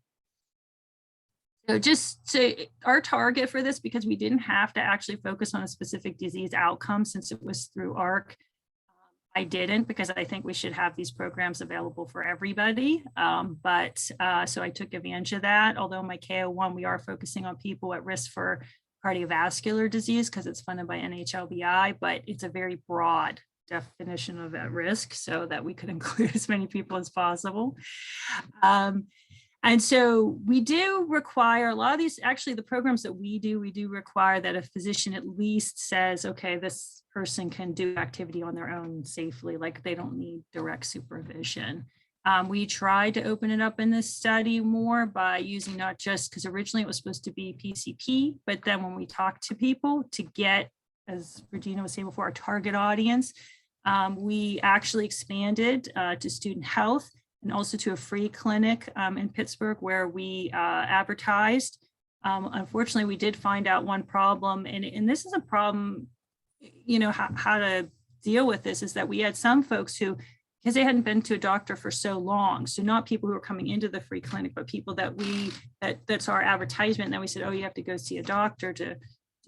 So our target for this, because we didn't have to actually focus on a specific disease outcome since it was through ARC, I didn't, because I think we should have these programs available for everybody. So I took advantage of that. Although my K01, we are focusing on people at risk for cardiovascular disease because it's funded by NHLBI, but it's a very broad definition of at risk so that we could include as many people as possible. And so we do require a lot of these, actually the programs that we do require that a physician at least says, okay, this person can do activity on their own safely, like they don't need direct supervision. We tried to open it up in this study more by using not just, because originally it was supposed to be PCP, but then when we talked to people to get, as Regina was saying before, our target audience, we actually expanded to student health, and also to a free clinic in Pittsburgh where we advertised. Unfortunately, we did find out one problem, and this is a problem, how to deal with this is that we had some folks who, because they hadn't been to a doctor for so long, so not people who are coming into the free clinic, but people that's our advertisement. And then we said, oh, you have to go see a doctor to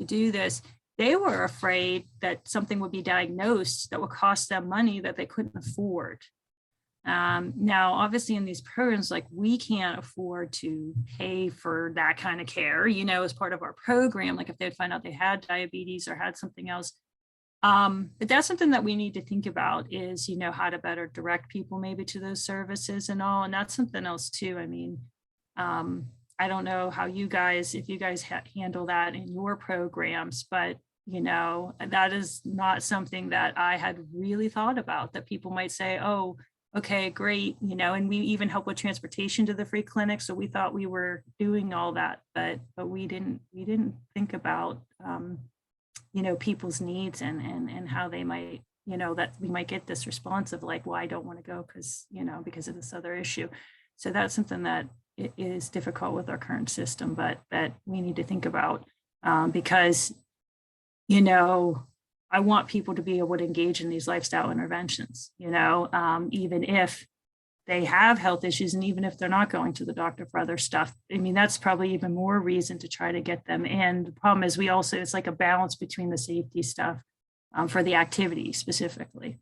do this. They were afraid that something would be diagnosed that would cost them money that they couldn't afford. Now, obviously in these programs, like we can't afford to pay for that kind of care, as part of our program, like if they'd find out they had diabetes or had something else. But that's something that we need to think about is, how to better direct people maybe to those services and all. And that's something else too. I don't know how if you guys handle that in your programs, but that is not something that I had really thought about, that people might say, oh, okay, great, and we even help with transportation to the free clinic. So we thought we were doing all that, but we didn't think about, people's needs and how they might, that we might get this response of like, well, I don't want to go because of this other issue. So that's something that is difficult with our current system, but that we need to think about because, I want people to be able to engage in these lifestyle interventions, even if they have health issues and even if they're not going to the doctor for other stuff. That's probably even more reason to try to get them in. The problem is it's like a balance between the safety stuff for the activity specifically.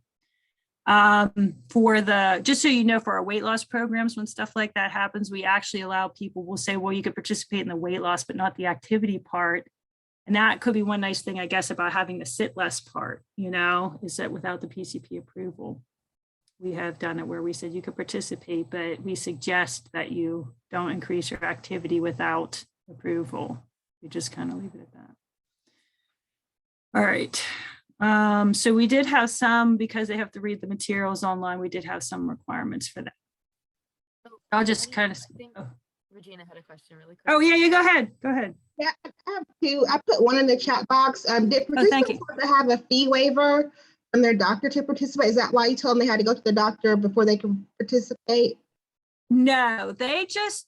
Just so for our weight loss programs, when stuff like that happens, we actually allow people, we'll say, well, you could participate in the weight loss, but not the activity part. And that could be one nice thing, I guess, about having the sit less part, is that without the PCP approval, we have done it where we said you could participate, but we suggest that you don't increase your activity without approval. We just kind of leave it at that. All right. So we did have some, because they have to read the materials online, we did have some requirements for that. I'll just kind of. Regina had a question really quick. Oh, yeah, go ahead. Go ahead. Yeah, I have two. I put one in the chat box. Did thank participants you. have to have a fee waiver from their doctor to participate? Is that why you told them they had to go to the doctor before they can participate? No,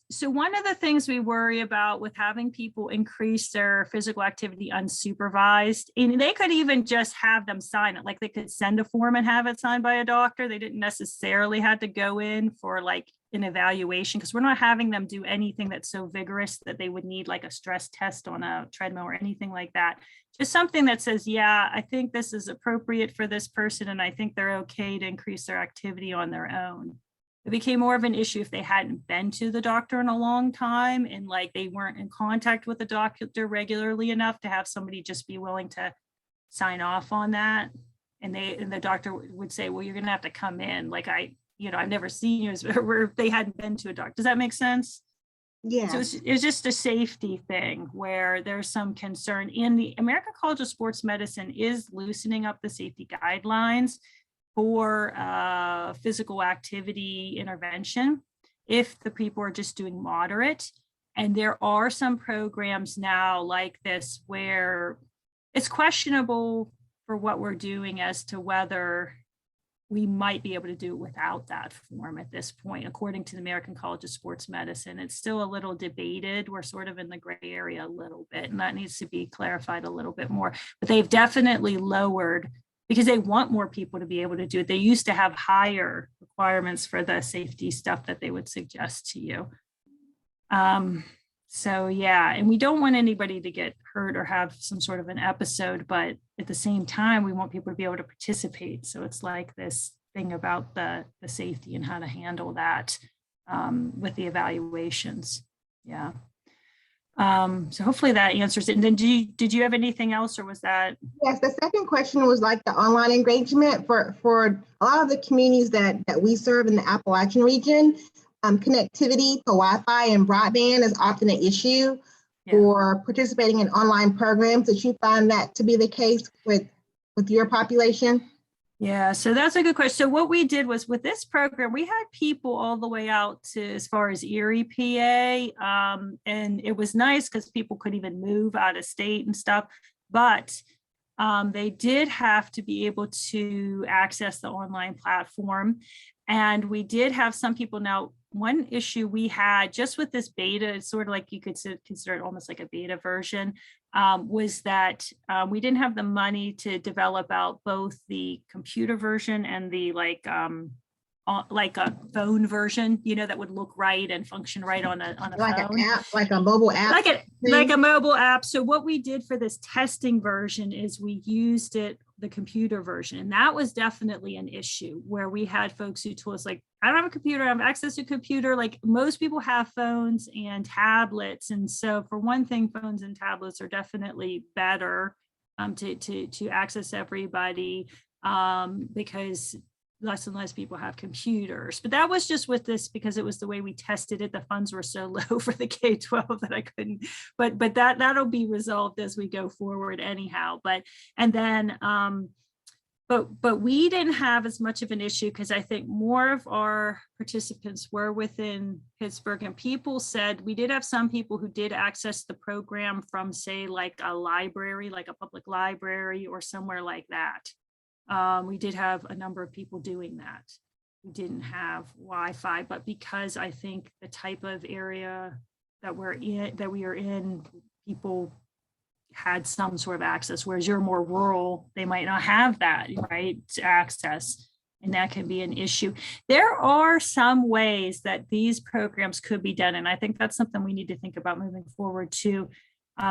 so one of the things we worry about with having people increase their physical activity unsupervised, and they could even just have them sign it, like they could send a form and have it signed by a doctor. They didn't necessarily have to go in for like an evaluation, because we're not having them do anything that's so vigorous that they would need like a stress test on a treadmill or anything like that. Just something that says, yeah, I think this is appropriate for this person, and I think they're okay to increase their activity on their own. It became more of an issue if they hadn't been to the doctor in a long time and like they weren't in contact with the doctor regularly enough to have somebody just be willing to sign off on that. And the doctor would say, well, you're going to have to come in. Like I've never seen you, where they hadn't been to a doctor. Does that make sense? Yeah. So it's just a safety thing where there's some concern. In the American College of Sports Medicine is loosening up the safety guidelines for physical activity intervention if the people are just doing moderate. And there are some programs now like this where it's questionable for what we're doing as to whether we might be able to do it without that form at this point, according to the American College of Sports Medicine. It's still a little debated. We're sort of in the gray area a little bit, and that needs to be clarified a little bit more. But they've definitely lowered, because they want more people to be able to do it. They used to have higher requirements for the safety stuff that they would suggest to you. So yeah, and we don't want anybody to get hurt or have some sort of an episode, but at the same time, we want people to be able to participate. So it's like this thing about the safety and how to handle that with the evaluations. Yeah. So hopefully that answers it. And then did you have anything else, or was that? Yes, the second question was like the online engagement for a lot of the communities that we serve in the Appalachian region. Connectivity to Wi-Fi and broadband is often an issue for participating in online programs. Did you find that to be the case with your population? Yeah, so that's a good question. So what we did was with this program, we had people all the way out to as far as Erie, PA, and it was nice because people could even move out of state and stuff, but they did have to be able to access the online platform. And we did have some people. Now, one issue we had just with this beta, it's sort of like you could consider it almost like a beta version, was that we didn't have the money to develop out both the computer version and the like a phone version, that would look right and function right on a like phone. An app, like a mobile app. Like a mobile app. So what we did for this testing version is we used the computer version. And that was definitely an issue where we had folks who told us, like, I don't have a computer, I have access to a computer. Like most people have phones and tablets. And so for one thing, phones and tablets are definitely better to access everybody because less and less people have computers. But that was just with this because it was the way we tested it. The funds were so low for the K-12 that I couldn't, but that'll be resolved as we go forward anyhow. But we didn't have as much of an issue because I think more of our participants were within Pittsburgh, and people said we did have some people who did access the program from, say, like a library, like a public library or somewhere like that. We did have a number of people doing that. We didn't have Wi-Fi, but because I think the type of area that we are in, people had some sort of access, whereas you're more rural, they might not have that, right, to access, and that can be an issue. There are some ways that these programs could be done, and I think that's something we need to think about moving forward too.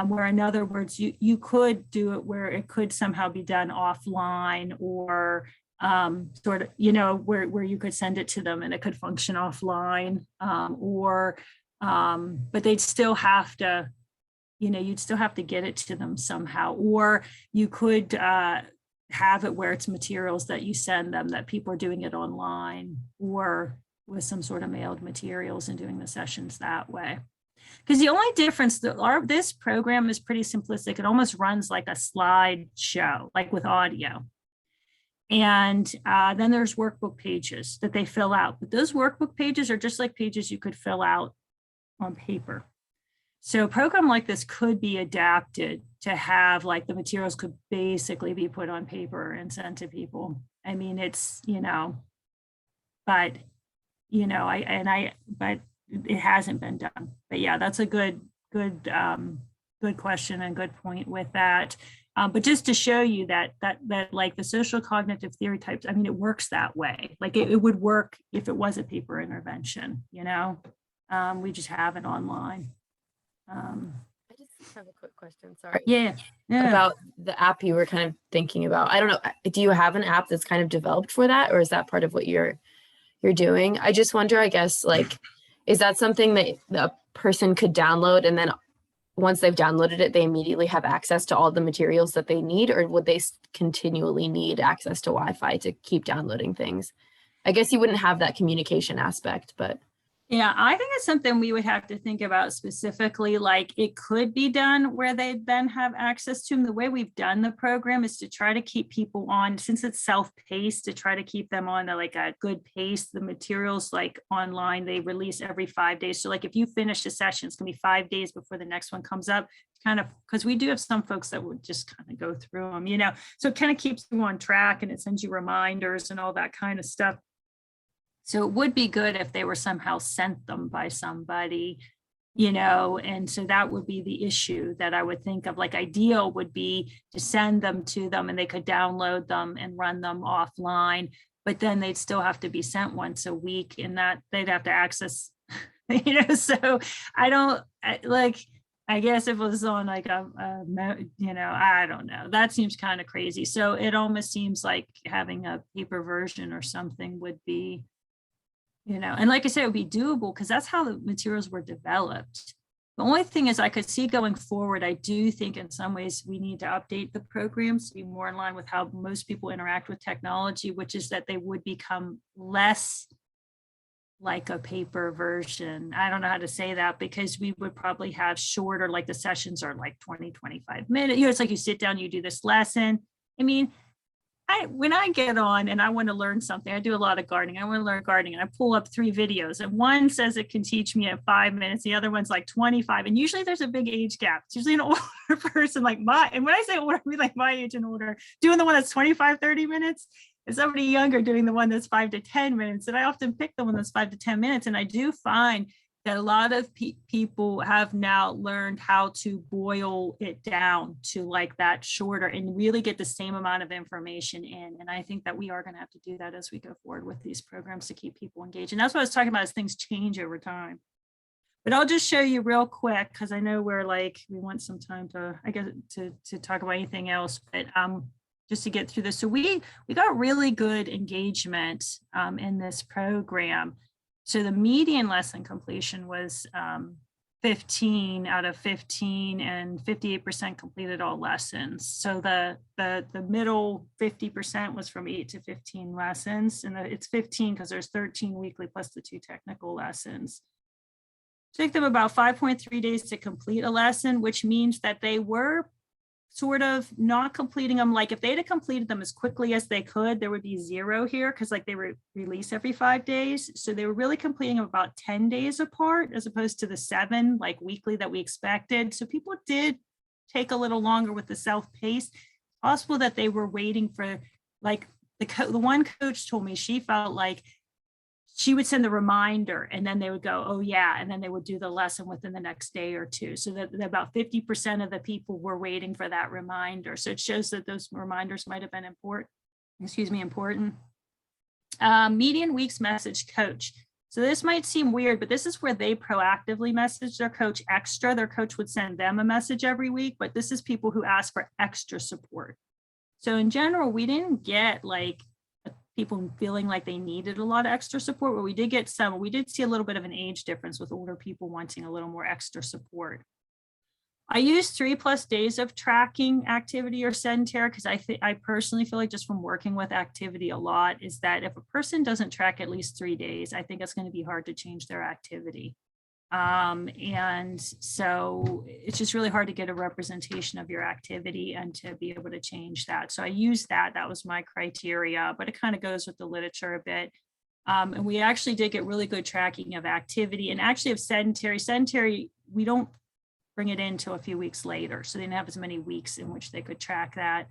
Where in other words, you could do it where it could somehow be done offline or sort of, where you could send it to them and it could function offline but they'd still have to, you'd still have to get it to them somehow, or you could have it where it's materials that you send them, that people are doing it online or with some sort of mailed materials and doing the sessions that way. Because the only difference, this program is pretty simplistic. It almost runs like a slideshow, like with audio. And then there's workbook pages that they fill out. But those workbook pages are just like pages you could fill out on paper. So a program like this could be adapted to have, like, the materials could basically be put on paper and sent to people. I mean, it's, but, but it hasn't been done. But yeah, that's a good question and good point with that. But just to show you that like the social cognitive theory types, I mean, it works that way. Like it would work if it was a paper intervention, we just have it online. I just have a quick question. Sorry. Yeah. About the app you were kind of thinking about. I don't know. Do you have an app that's kind of developed for that, or is that part of what you're doing? I just wonder, I guess, like, is that something that the person could download, and then once they've downloaded it, they immediately have access to all the materials that they need, or would they continually need access to Wi-Fi to keep downloading things? I guess you wouldn't have that communication aspect, but. Yeah, I think it's something we would have to think about specifically. Like, it could be done where they then have access to them. The way we've done the program is to try to keep people on, since it's self-paced, to try to keep them on a good pace. The materials, like online, they release every 5 days. So like if you finish a session, it's gonna be 5 days before the next one comes up, kind of, because we do have some folks that would just kind of go through them, so it kind of keeps you on track, and it sends you reminders and all that kind of stuff. So it would be good if they were somehow sent them by somebody, and so that would be the issue that I would think of. Like, ideal would be to send them to them and they could download them and run them offline, but then they'd still have to be sent once a week, and that they'd have to access, so I guess if it was on like I don't know, that seems kind of crazy. So it almost seems like having a paper version or something would be, and like I said, it would be doable because that's how the materials were developed. The only thing is, I could see going forward, I do think in some ways we need to update the programs to be more in line with how most people interact with technology, which is that they would become less like a paper version. I don't know how to say that, because we would probably have shorter, like the sessions are like 20, 25 minutes. It's like you sit down, you do this lesson. I mean, when I get on and I want to learn something, I do a lot of gardening. I want to learn gardening, and I pull up 3 videos, and one says it can teach me in 5 minutes. The other one's like 25. And usually there's a big age gap. It's usually an older person like and when I say older, I mean like my age and older, doing the one that's 25, 30 minutes, and somebody younger doing the one that's 5 to 10 minutes. And I often pick the one that's 5 to 10 minutes. And I do find that a lot of people have now learned how to boil it down to like that shorter and really get the same amount of information in. And I think that we are going to have to do that as we go forward with these programs to keep people engaged. And that's what I was talking about, as things change over time. But I'll just show you real quick, because I know we want some time to, I guess, to talk about anything else, but just to get through this. So we got really good engagement in this program. So the median lesson completion was 15 out of 15, and 58% completed all lessons. So the middle 50% was from 8 to 15 lessons, and it's 15 because there's 13 weekly plus the 2 technical lessons. It took them about 5.3 days to complete a lesson, which means that they were sort of not completing them. Like if they'd have completed them as quickly as they could, there would be 0 here, because like they were released every 5 days. So they were really completing them about 10 days apart, as opposed to the 7 like weekly that we expected. So people did take a little longer with the self-paced. Possible that they were waiting for, like the one coach told me she felt like she would send the reminder and then they would go, oh yeah, and then they would do the lesson within the next day or 2. So that about 50% of the people were waiting for that reminder. So it shows that those reminders might have been important. Median weeks message coach. So this might seem weird, but this is where they proactively message their coach extra. Their coach would send them a message every week, but this is people who ask for extra support. So in general, we didn't get like people feeling like they needed a lot of extra support, but we did get some. We did see a little bit of an age difference with older people wanting a little more extra support. I use 3+ days of tracking activity or sedentary because I personally feel like, just from working with activity a lot, is that if a person doesn't track at least 3 days, I think it's going to be hard to change their activity. And so it's just really hard to get a representation of your activity and to be able to change that. So I used that. That was my criteria, but it kind of goes with the literature a bit. And we actually did get really good tracking of activity, and actually of sedentary. Sedentary, we don't bring it in until a few weeks later. So they didn't have as many weeks in which they could track that.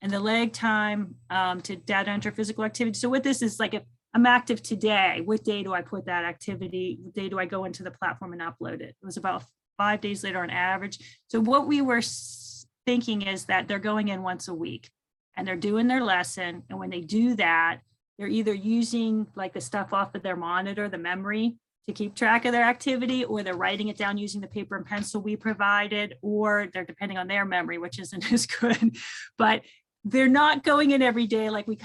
And the leg time to data enter physical activity. So what this is like, if I'm active today, what day do I put that activity? What day do I go into the platform and upload it? It was about 5 days later on average. So what we were thinking is that they're going in once a week and they're doing their lesson. And when they do that, they're either using like the stuff off of their monitor, the memory, to keep track of their activity, or they're writing it down using the paper and pencil we provided, or they're depending on their memory, which isn't as good. But they're not going in every day like we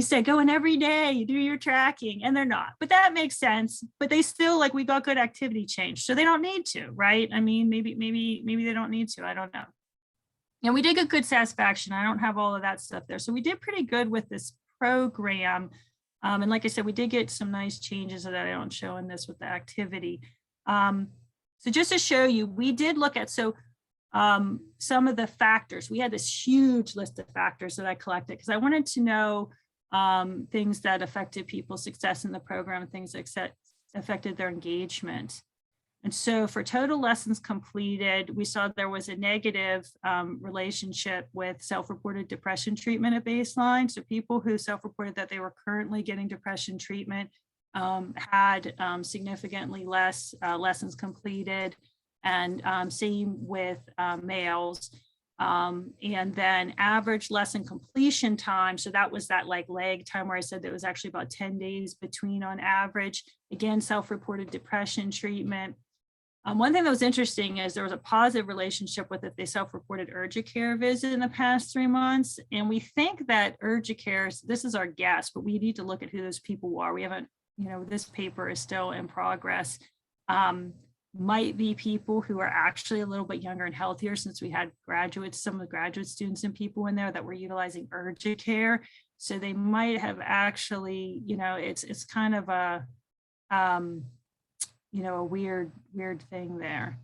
said, go in every day, you do your tracking, and they're not. But that makes sense. But they still, like, we got good activity change, so they don't need to, right? I mean, maybe they don't need to. I don't know. And we did get good satisfaction. I don't have all of that stuff there, so we did pretty good with this program. And like I said, we did get some nice changes that I don't show in this with the activity. So just to show you, we did look at some of the factors. We had this huge list of factors that I collected because I wanted to know things that affected people's success in the program, things that affected their engagement. And so for total lessons completed, we saw there was a negative relationship with self-reported depression treatment at baseline. So people who self-reported that they were currently getting depression treatment had significantly less lessons completed, and same with males. And then average lesson completion time. So that was that like leg time where I said that was actually about 10 days between on average. Again, self-reported depression treatment. One thing that was interesting is there was a positive relationship with if they self-reported urgent care visit in the past 3 months. And we think that urgent care, this is our guess, but we need to look at who those people are. We haven't, this paper is still in progress. Might be people who are actually a little bit younger and healthier, since we had some of the graduate students and people in there that were utilizing urgent care. So they might have actually, it's kind of a weird thing there.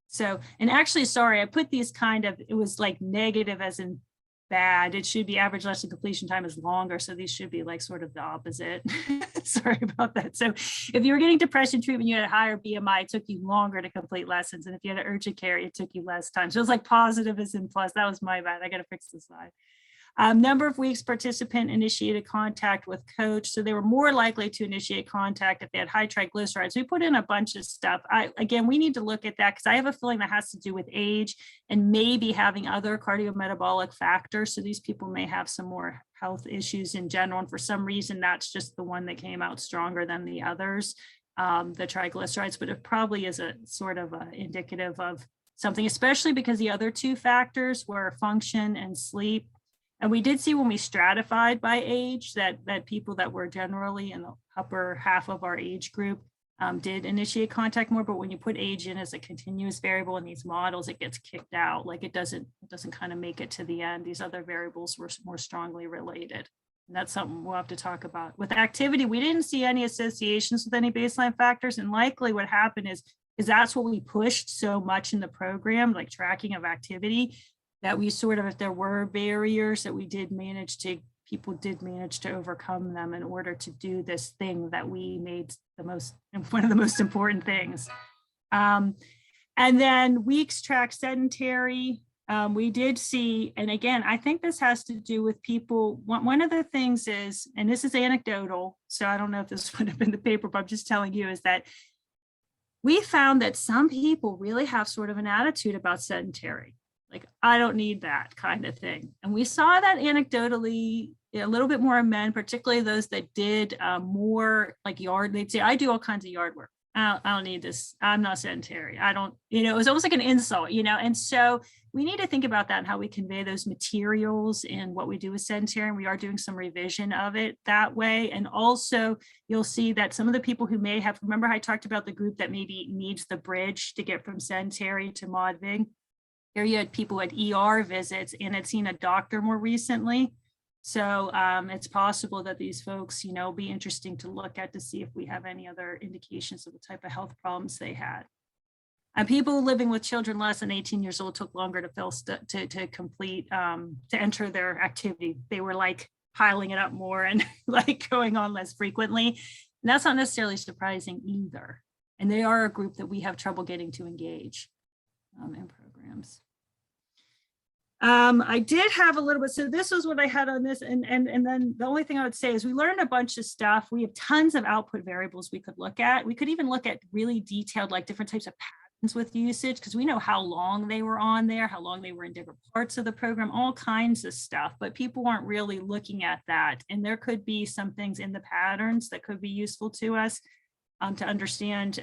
So, and actually, sorry, I put these it was like negative as in bad. It should be average lesson completion time is longer. So these should be like sort of the opposite. Sorry about that. So if you were getting depression treatment, you had a higher BMI, it took you longer to complete lessons. And if you had an urgent care, it took you less time. So it was like positive as in plus. That was my bad. I got to fix the slide. Number of weeks participant initiated contact with coach. So they were more likely to initiate contact if they had high triglycerides. We put in a bunch of stuff. Again, we need to look at that because I have a feeling that has to do with age and maybe having other cardiometabolic factors. So these people may have some more health issues in general. And for some reason, that's just the one that came out stronger than the others, the triglycerides, but it probably is a sort of indicative of something, especially because the other two factors were function and sleep. And we did see when we stratified by age that people that were generally in the upper half of our age group did initiate contact more. But when you put age in as a continuous variable in these models, it gets kicked out. Like it doesn't kind of make it to the end. These other variables were more strongly related. And that's something we'll have to talk about. With activity, we didn't see any associations with any baseline factors. And likely what happened is that's what we pushed so much in the program, like tracking of activity, that we sort of, if there were barriers, that people did manage to overcome them in order to do this thing that we made one of the most important things. And then weeks track sedentary, we did see, and again, I think this has to do with people. One of the things is, and this is anecdotal, so I don't know if this would have been the paper, but I'm just telling you, is that we found that some people really have sort of an attitude about sedentary. Like, I don't need that kind of thing. And we saw that anecdotally a little bit more in men, particularly those that did more like yard. They'd say, I do all kinds of yard work. I don't need this. I'm not sedentary. I don't, it was almost like an insult, and so we need to think about that and how we convey those materials and what we do with sedentary. And we are doing some revision of it that way. And also you'll see that some of the people who may have, remember I talked about the group that maybe needs the bridge to get from sedentary to mod vig. Here you had people at ER visits and had seen a doctor more recently. So it's possible that these folks, you know, be interesting to look at to see if we have any other indications of the type of health problems they had. And people living with children less than 18 years old took longer to fill to complete, to enter their activity. They were like piling it up more and like going on less frequently. And that's not necessarily surprising either. And they are a group that we have trouble getting to engage in programs. I did have a little bit, so this was what I had on this, and then the only thing I would say is we learned a bunch of stuff. We have tons of output variables we could look at. We could even look at really detailed, like different types of patterns with usage, because we know how long they were on there, how long they were in different parts of the program, all kinds of stuff, but people aren't really looking at that. And there could be some things in the patterns that could be useful to us to understand.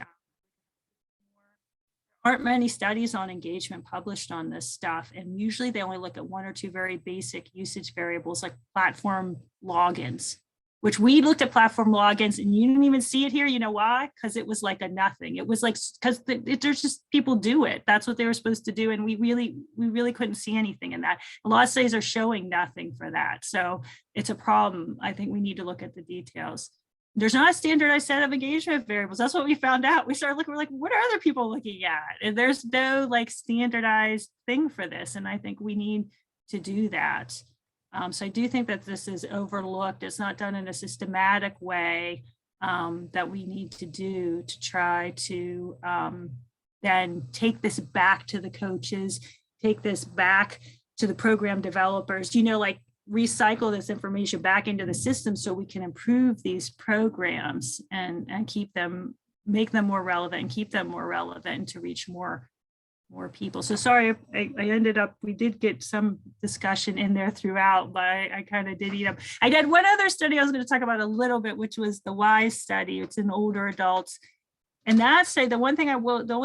Aren't many studies on engagement published on this stuff. And usually they only look at one or two very basic usage variables like platform logins, which we looked at platform logins and you didn't even see it here. You know why? Because it was like a nothing. It was like, because there's just people do it. That's what they were supposed to do. And we really couldn't see anything in that. A lot of studies are showing nothing for that. So it's a problem. I think we need to look at the details. There's not a standardized set of engagement variables. That's what we found out. We started looking, we're like, what are other people looking at? And there's no like standardized thing for this. And I think we need to do that. So I do think that this is overlooked. It's not done in a systematic way that we need to do to try to then take this back to the coaches, take this back to the program developers, you know, like recycle this information back into the system so we can improve these programs and keep them, make them more relevant and keep them more relevant to reach more people. So sorry, I ended up, we did get some discussion in there throughout, but I kind of did eat up. I did one other study I was going to talk about a little bit, which was the WISE study. It's in older adults. And that say, the only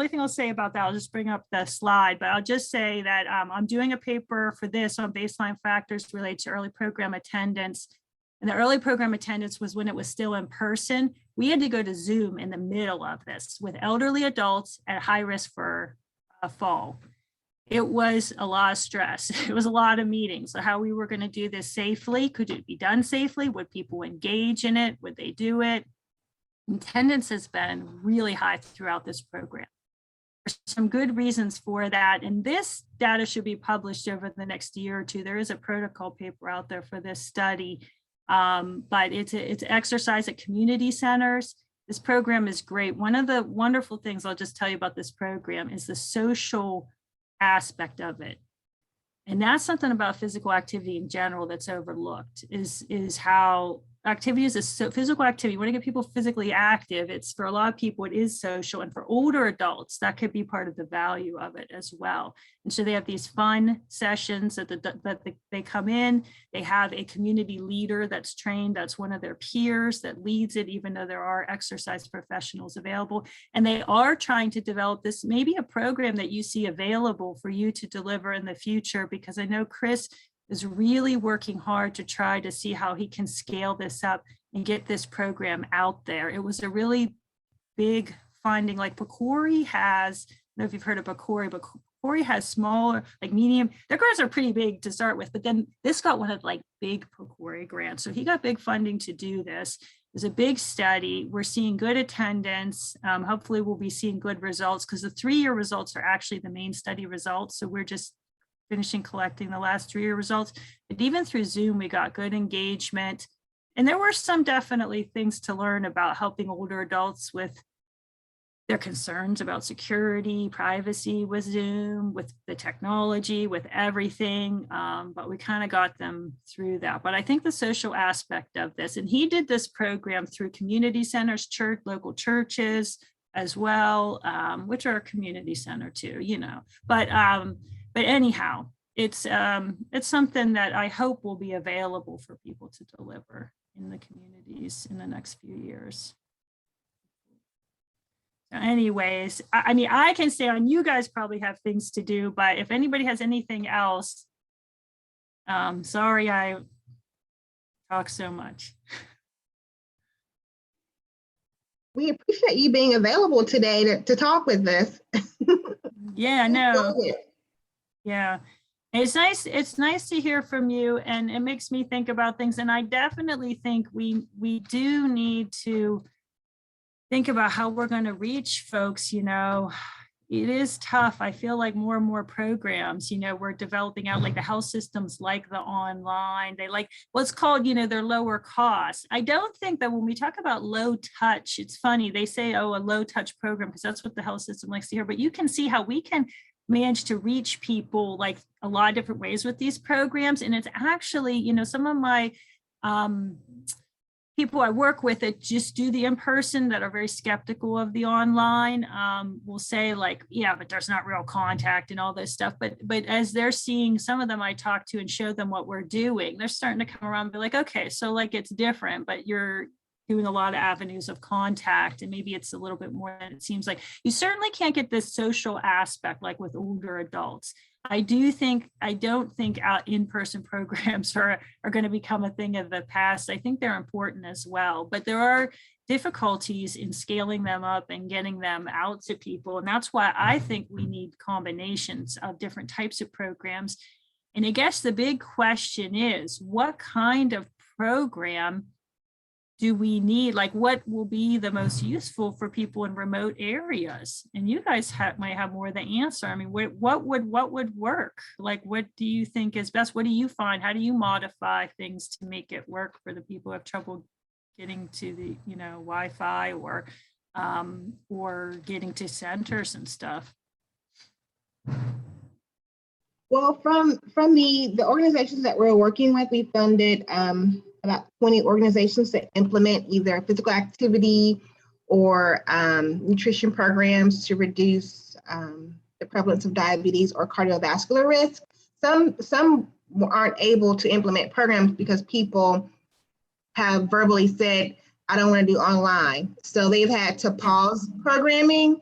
thing I'll say about that, I'll just bring up the slide, but I'll just say that I'm doing a paper for this on baseline factors related to early program attendance. And the early program attendance was when it was still in person. We had to go to Zoom in the middle of this with elderly adults at high risk for a fall. It was a lot of stress. It was a lot of meetings. So how we were going to do this safely, could it be done safely? Would people engage in it? Would they do it? Attendance has been really high throughout this program. There's some good reasons for that. And this data should be published over the next year or two. There is a protocol paper out there for this study, but it's exercise at community centers. This program is great. One of the wonderful things I'll just tell you about this program is the social aspect of it. And that's something about physical activity in general that's overlooked, is how activity is physical activity. You want to get people physically active. It's for a lot of people, it is social. And for older adults, that could be part of the value of it as well. And so they have these fun sessions that they come in, they have a community leader that's trained, that's one of their peers that leads it, even though there are exercise professionals available. And they are trying to develop this, maybe a program that you see available for you to deliver in the future, because I know Chris is really working hard to try to see how he can scale this up and get this program out there. It was a really big finding. Like PCORI has, I don't know if you've heard of PCORI, but PCORI has smaller, like medium, their grants are pretty big to start with, but then this got one of like big PCORI grants. So he got big funding to do this. It was a big study. We're seeing good attendance. Hopefully we'll be seeing good results, because the 3-year results are actually the main study results. So we're just finishing collecting the last 3-year results. But even through Zoom, we got good engagement. And there were some definitely things to learn about helping older adults with their concerns about security, privacy with Zoom, with the technology, with everything. But we kind of got them through that. But I think the social aspect of this, and he did this program through community centers, local churches as well, which are a community center too, you know. But anyhow, it's something that I hope will be available for people to deliver in the communities in the next few years. anyways, I mean, I can stay on. You guys probably have things to do, but if anybody has anything else, sorry I talk so much. We appreciate you being available today to talk with us. Yeah, no. Yeah. It's nice to hear from you, and it makes me think about things. And I definitely think we do need to think about how we're going to reach folks. It is tough. I feel like more and more programs, we're developing out, like the health systems, like the online, they like what's called, they're lower cost. I don't think that when we talk about low touch, it's funny, they say, oh, a low touch program, because that's what the health system likes to hear, but you can see how we can manage to reach people like a lot of different ways with these programs. And it's actually, some of my people I work with that just do the in-person, that are very skeptical of the online, will say like, yeah, but there's not real contact and all this stuff. But as they're seeing, some of them I talk to and show them what we're doing, they're starting to come around and be like, okay, so like it's different, but you're doing a lot of avenues of contact, and maybe it's a little bit more than it seems like. You certainly can't get this social aspect like with older adults. I don't think in-person programs are going to become a thing of the past. I think they're important as well, but there are difficulties in scaling them up and getting them out to people. And that's why I think we need combinations of different types of programs. And I guess the big question is, what kind of program do we need? Like, what will be the most useful for people in remote areas? And you guys might have more of the answer. I mean, what would work? Like, what do you think is best? What do you find? How do you modify things to make it work for the people who have trouble getting to the, Wi-Fi or getting to centers and stuff? Well, from the organizations that we're working with, we funded about 20 organizations to implement either physical activity or nutrition programs to reduce the prevalence of diabetes or cardiovascular risk. Some aren't able to implement programs because people have verbally said, I don't want to do online. So they've had to pause programming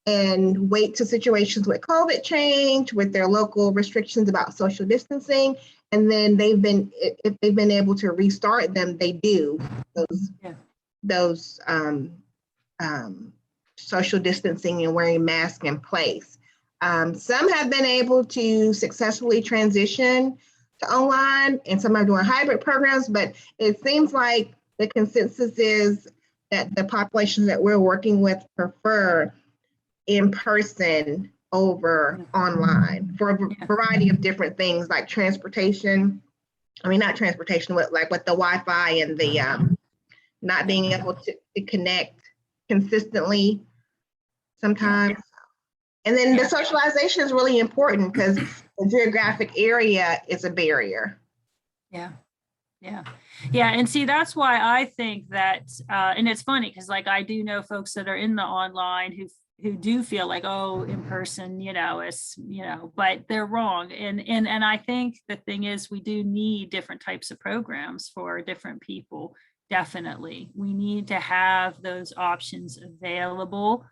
and wait till situations with COVID change, with their local restrictions about social distancing. And then if they've been able to restart them, they do those social distancing and wearing masks in place. Some have been able to successfully transition to online, and some are doing hybrid programs, but it seems like the consensus is that the populations that we're working with prefer in person over online for a variety of different things, like transportation. I mean, not transportation, but like with the Wi-Fi and the not being able to connect consistently sometimes. And then the socialization is really important because the geographic area is a barrier. Yeah. And see, that's why I think that, and it's funny because like I do know folks that are in the online who do feel like, oh, in person, it's, but they're wrong. And I think the thing is, we do need different types of programs for different people. Definitely. We need to have those options available.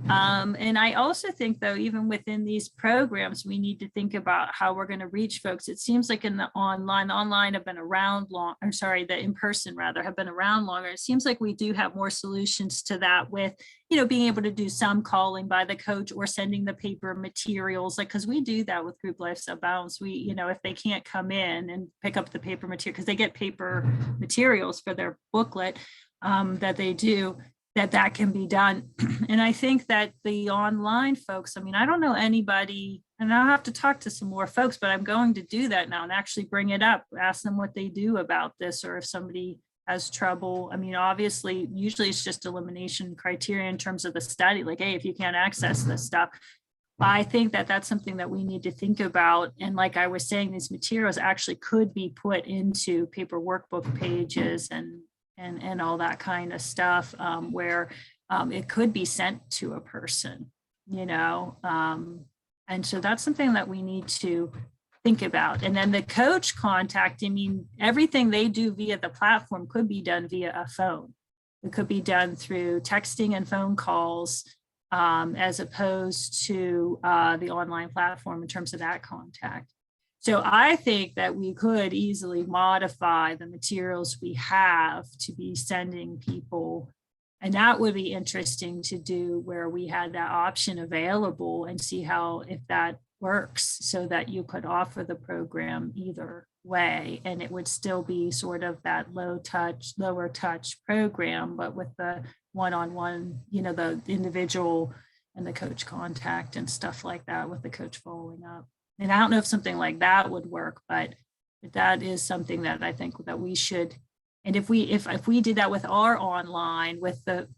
And I also think, though, even within these programs, we need to think about how we're going to reach folks. It seems like in the online have been around long, I'm sorry, the in-person rather have been around longer. It seems like we do have more solutions to that with, being able to do some calling by the coach or sending the paper materials, like, because we do that with Group Lifestyle Balance. We, if they can't come in and pick up the paper material, because they get paper materials for their booklet that they do, that can be done. And I think that the online folks, I mean, I don't know anybody, and I'll have to talk to some more folks, but I'm going to do that now and actually bring it up, ask them what they do about this, or if somebody has trouble. I mean, obviously, usually it's just elimination criteria in terms of the study, like, hey, if you can't access this stuff. But I think that that's something that we need to think about. And like I was saying, these materials actually could be put into paper workbook pages and all that kind of stuff, where it could be sent to a person, and so that's something that we need to think about. And then the coach contact, I mean, everything they do via the platform could be done via a phone. It could be done through texting and phone calls. as opposed to the online platform in terms of that contact. So I think that we could easily modify the materials we have to be sending people. And that would be interesting to do, where we had that option available and see how, if that works, so that you could offer the program either way. And it would still be sort of that lower touch program, but with the one-on-one, the individual and the coach contact and stuff like that, with the coach following up. And I don't know if something like that would work, but that is something that I think that we should. And if we did that with our online, with the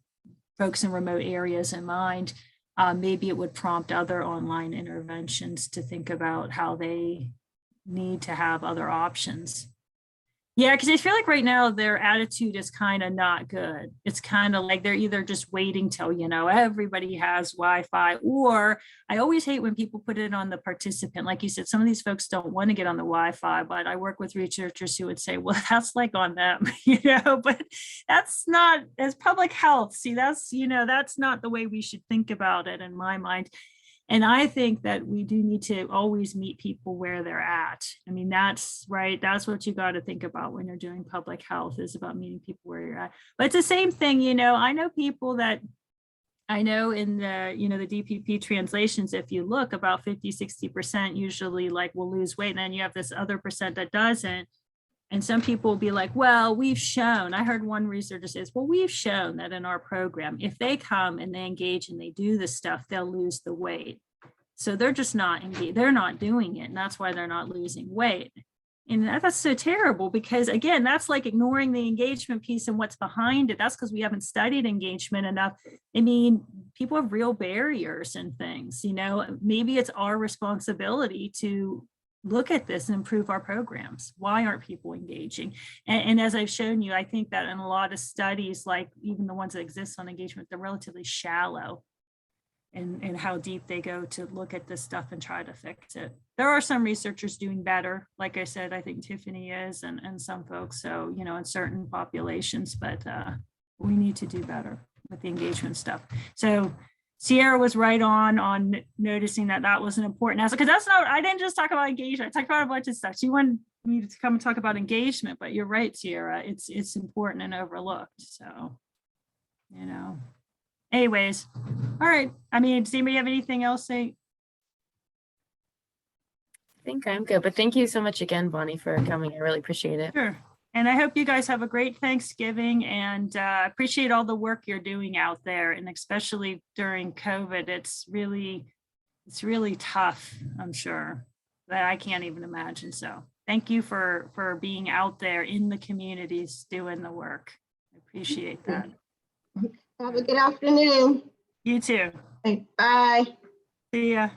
folks in remote areas in mind, maybe it would prompt other online interventions to think about how they need to have other options. Yeah, because I feel like right now their attitude is kind of not good. It's kind of like they're either just waiting till, everybody has Wi-Fi, or I always hate when people put it on the participant. Like you said, some of these folks don't want to get on the Wi-Fi, but I work with researchers who would say, well, that's like on them, but that's not, as public health. See, that's not the way we should think about it in my mind. And I think that we do need to always meet people where they're at. I mean, that's right. That's what you got to think about when you're doing public health, is about meeting people where you're at. But it's the same thing, I know people that I know in the, the DPP translations, if you look, about 50-60% usually will lose weight. And then you have this other percent that doesn't. And some people will be like, well, we've shown, I heard one researcher says, well, we've shown that in our program, if they come and they engage and they do this stuff, they'll lose the weight. So they're just not engaged, they're not doing it. And that's why they're not losing weight. And that's so terrible, because again, that's like ignoring the engagement piece and what's behind it. That's because we haven't studied engagement enough. I mean, people have real barriers and things, maybe it's our responsibility to look at this and improve our programs. Why aren't people engaging? And as I've shown you, I think that in a lot of studies, like even the ones that exist on engagement, they're relatively shallow in how deep they go to look at this stuff and try to fix it. There are some researchers doing better. Like I said, I think Tiffany is, and some folks, so, in certain populations, but we need to do better with the engagement stuff. So Sierra was right on noticing that was an important aspect, because that's not, I didn't just talk about engagement, I talked about a bunch of stuff. She wanted me to come and talk about engagement, but you're right, Sierra, it's important and overlooked. So, anyways, all right. I mean, does anybody have anything else to say? I think I'm good, but thank you so much again, Bonnie, for coming. I really appreciate it. Sure. And I hope you guys have a great Thanksgiving, and appreciate all the work you're doing out there. And especially during COVID, it's really tough, I'm sure, that I can't even imagine. So thank you for being out there in the communities doing the work. I appreciate that. Have a good afternoon. You too. Bye. See ya.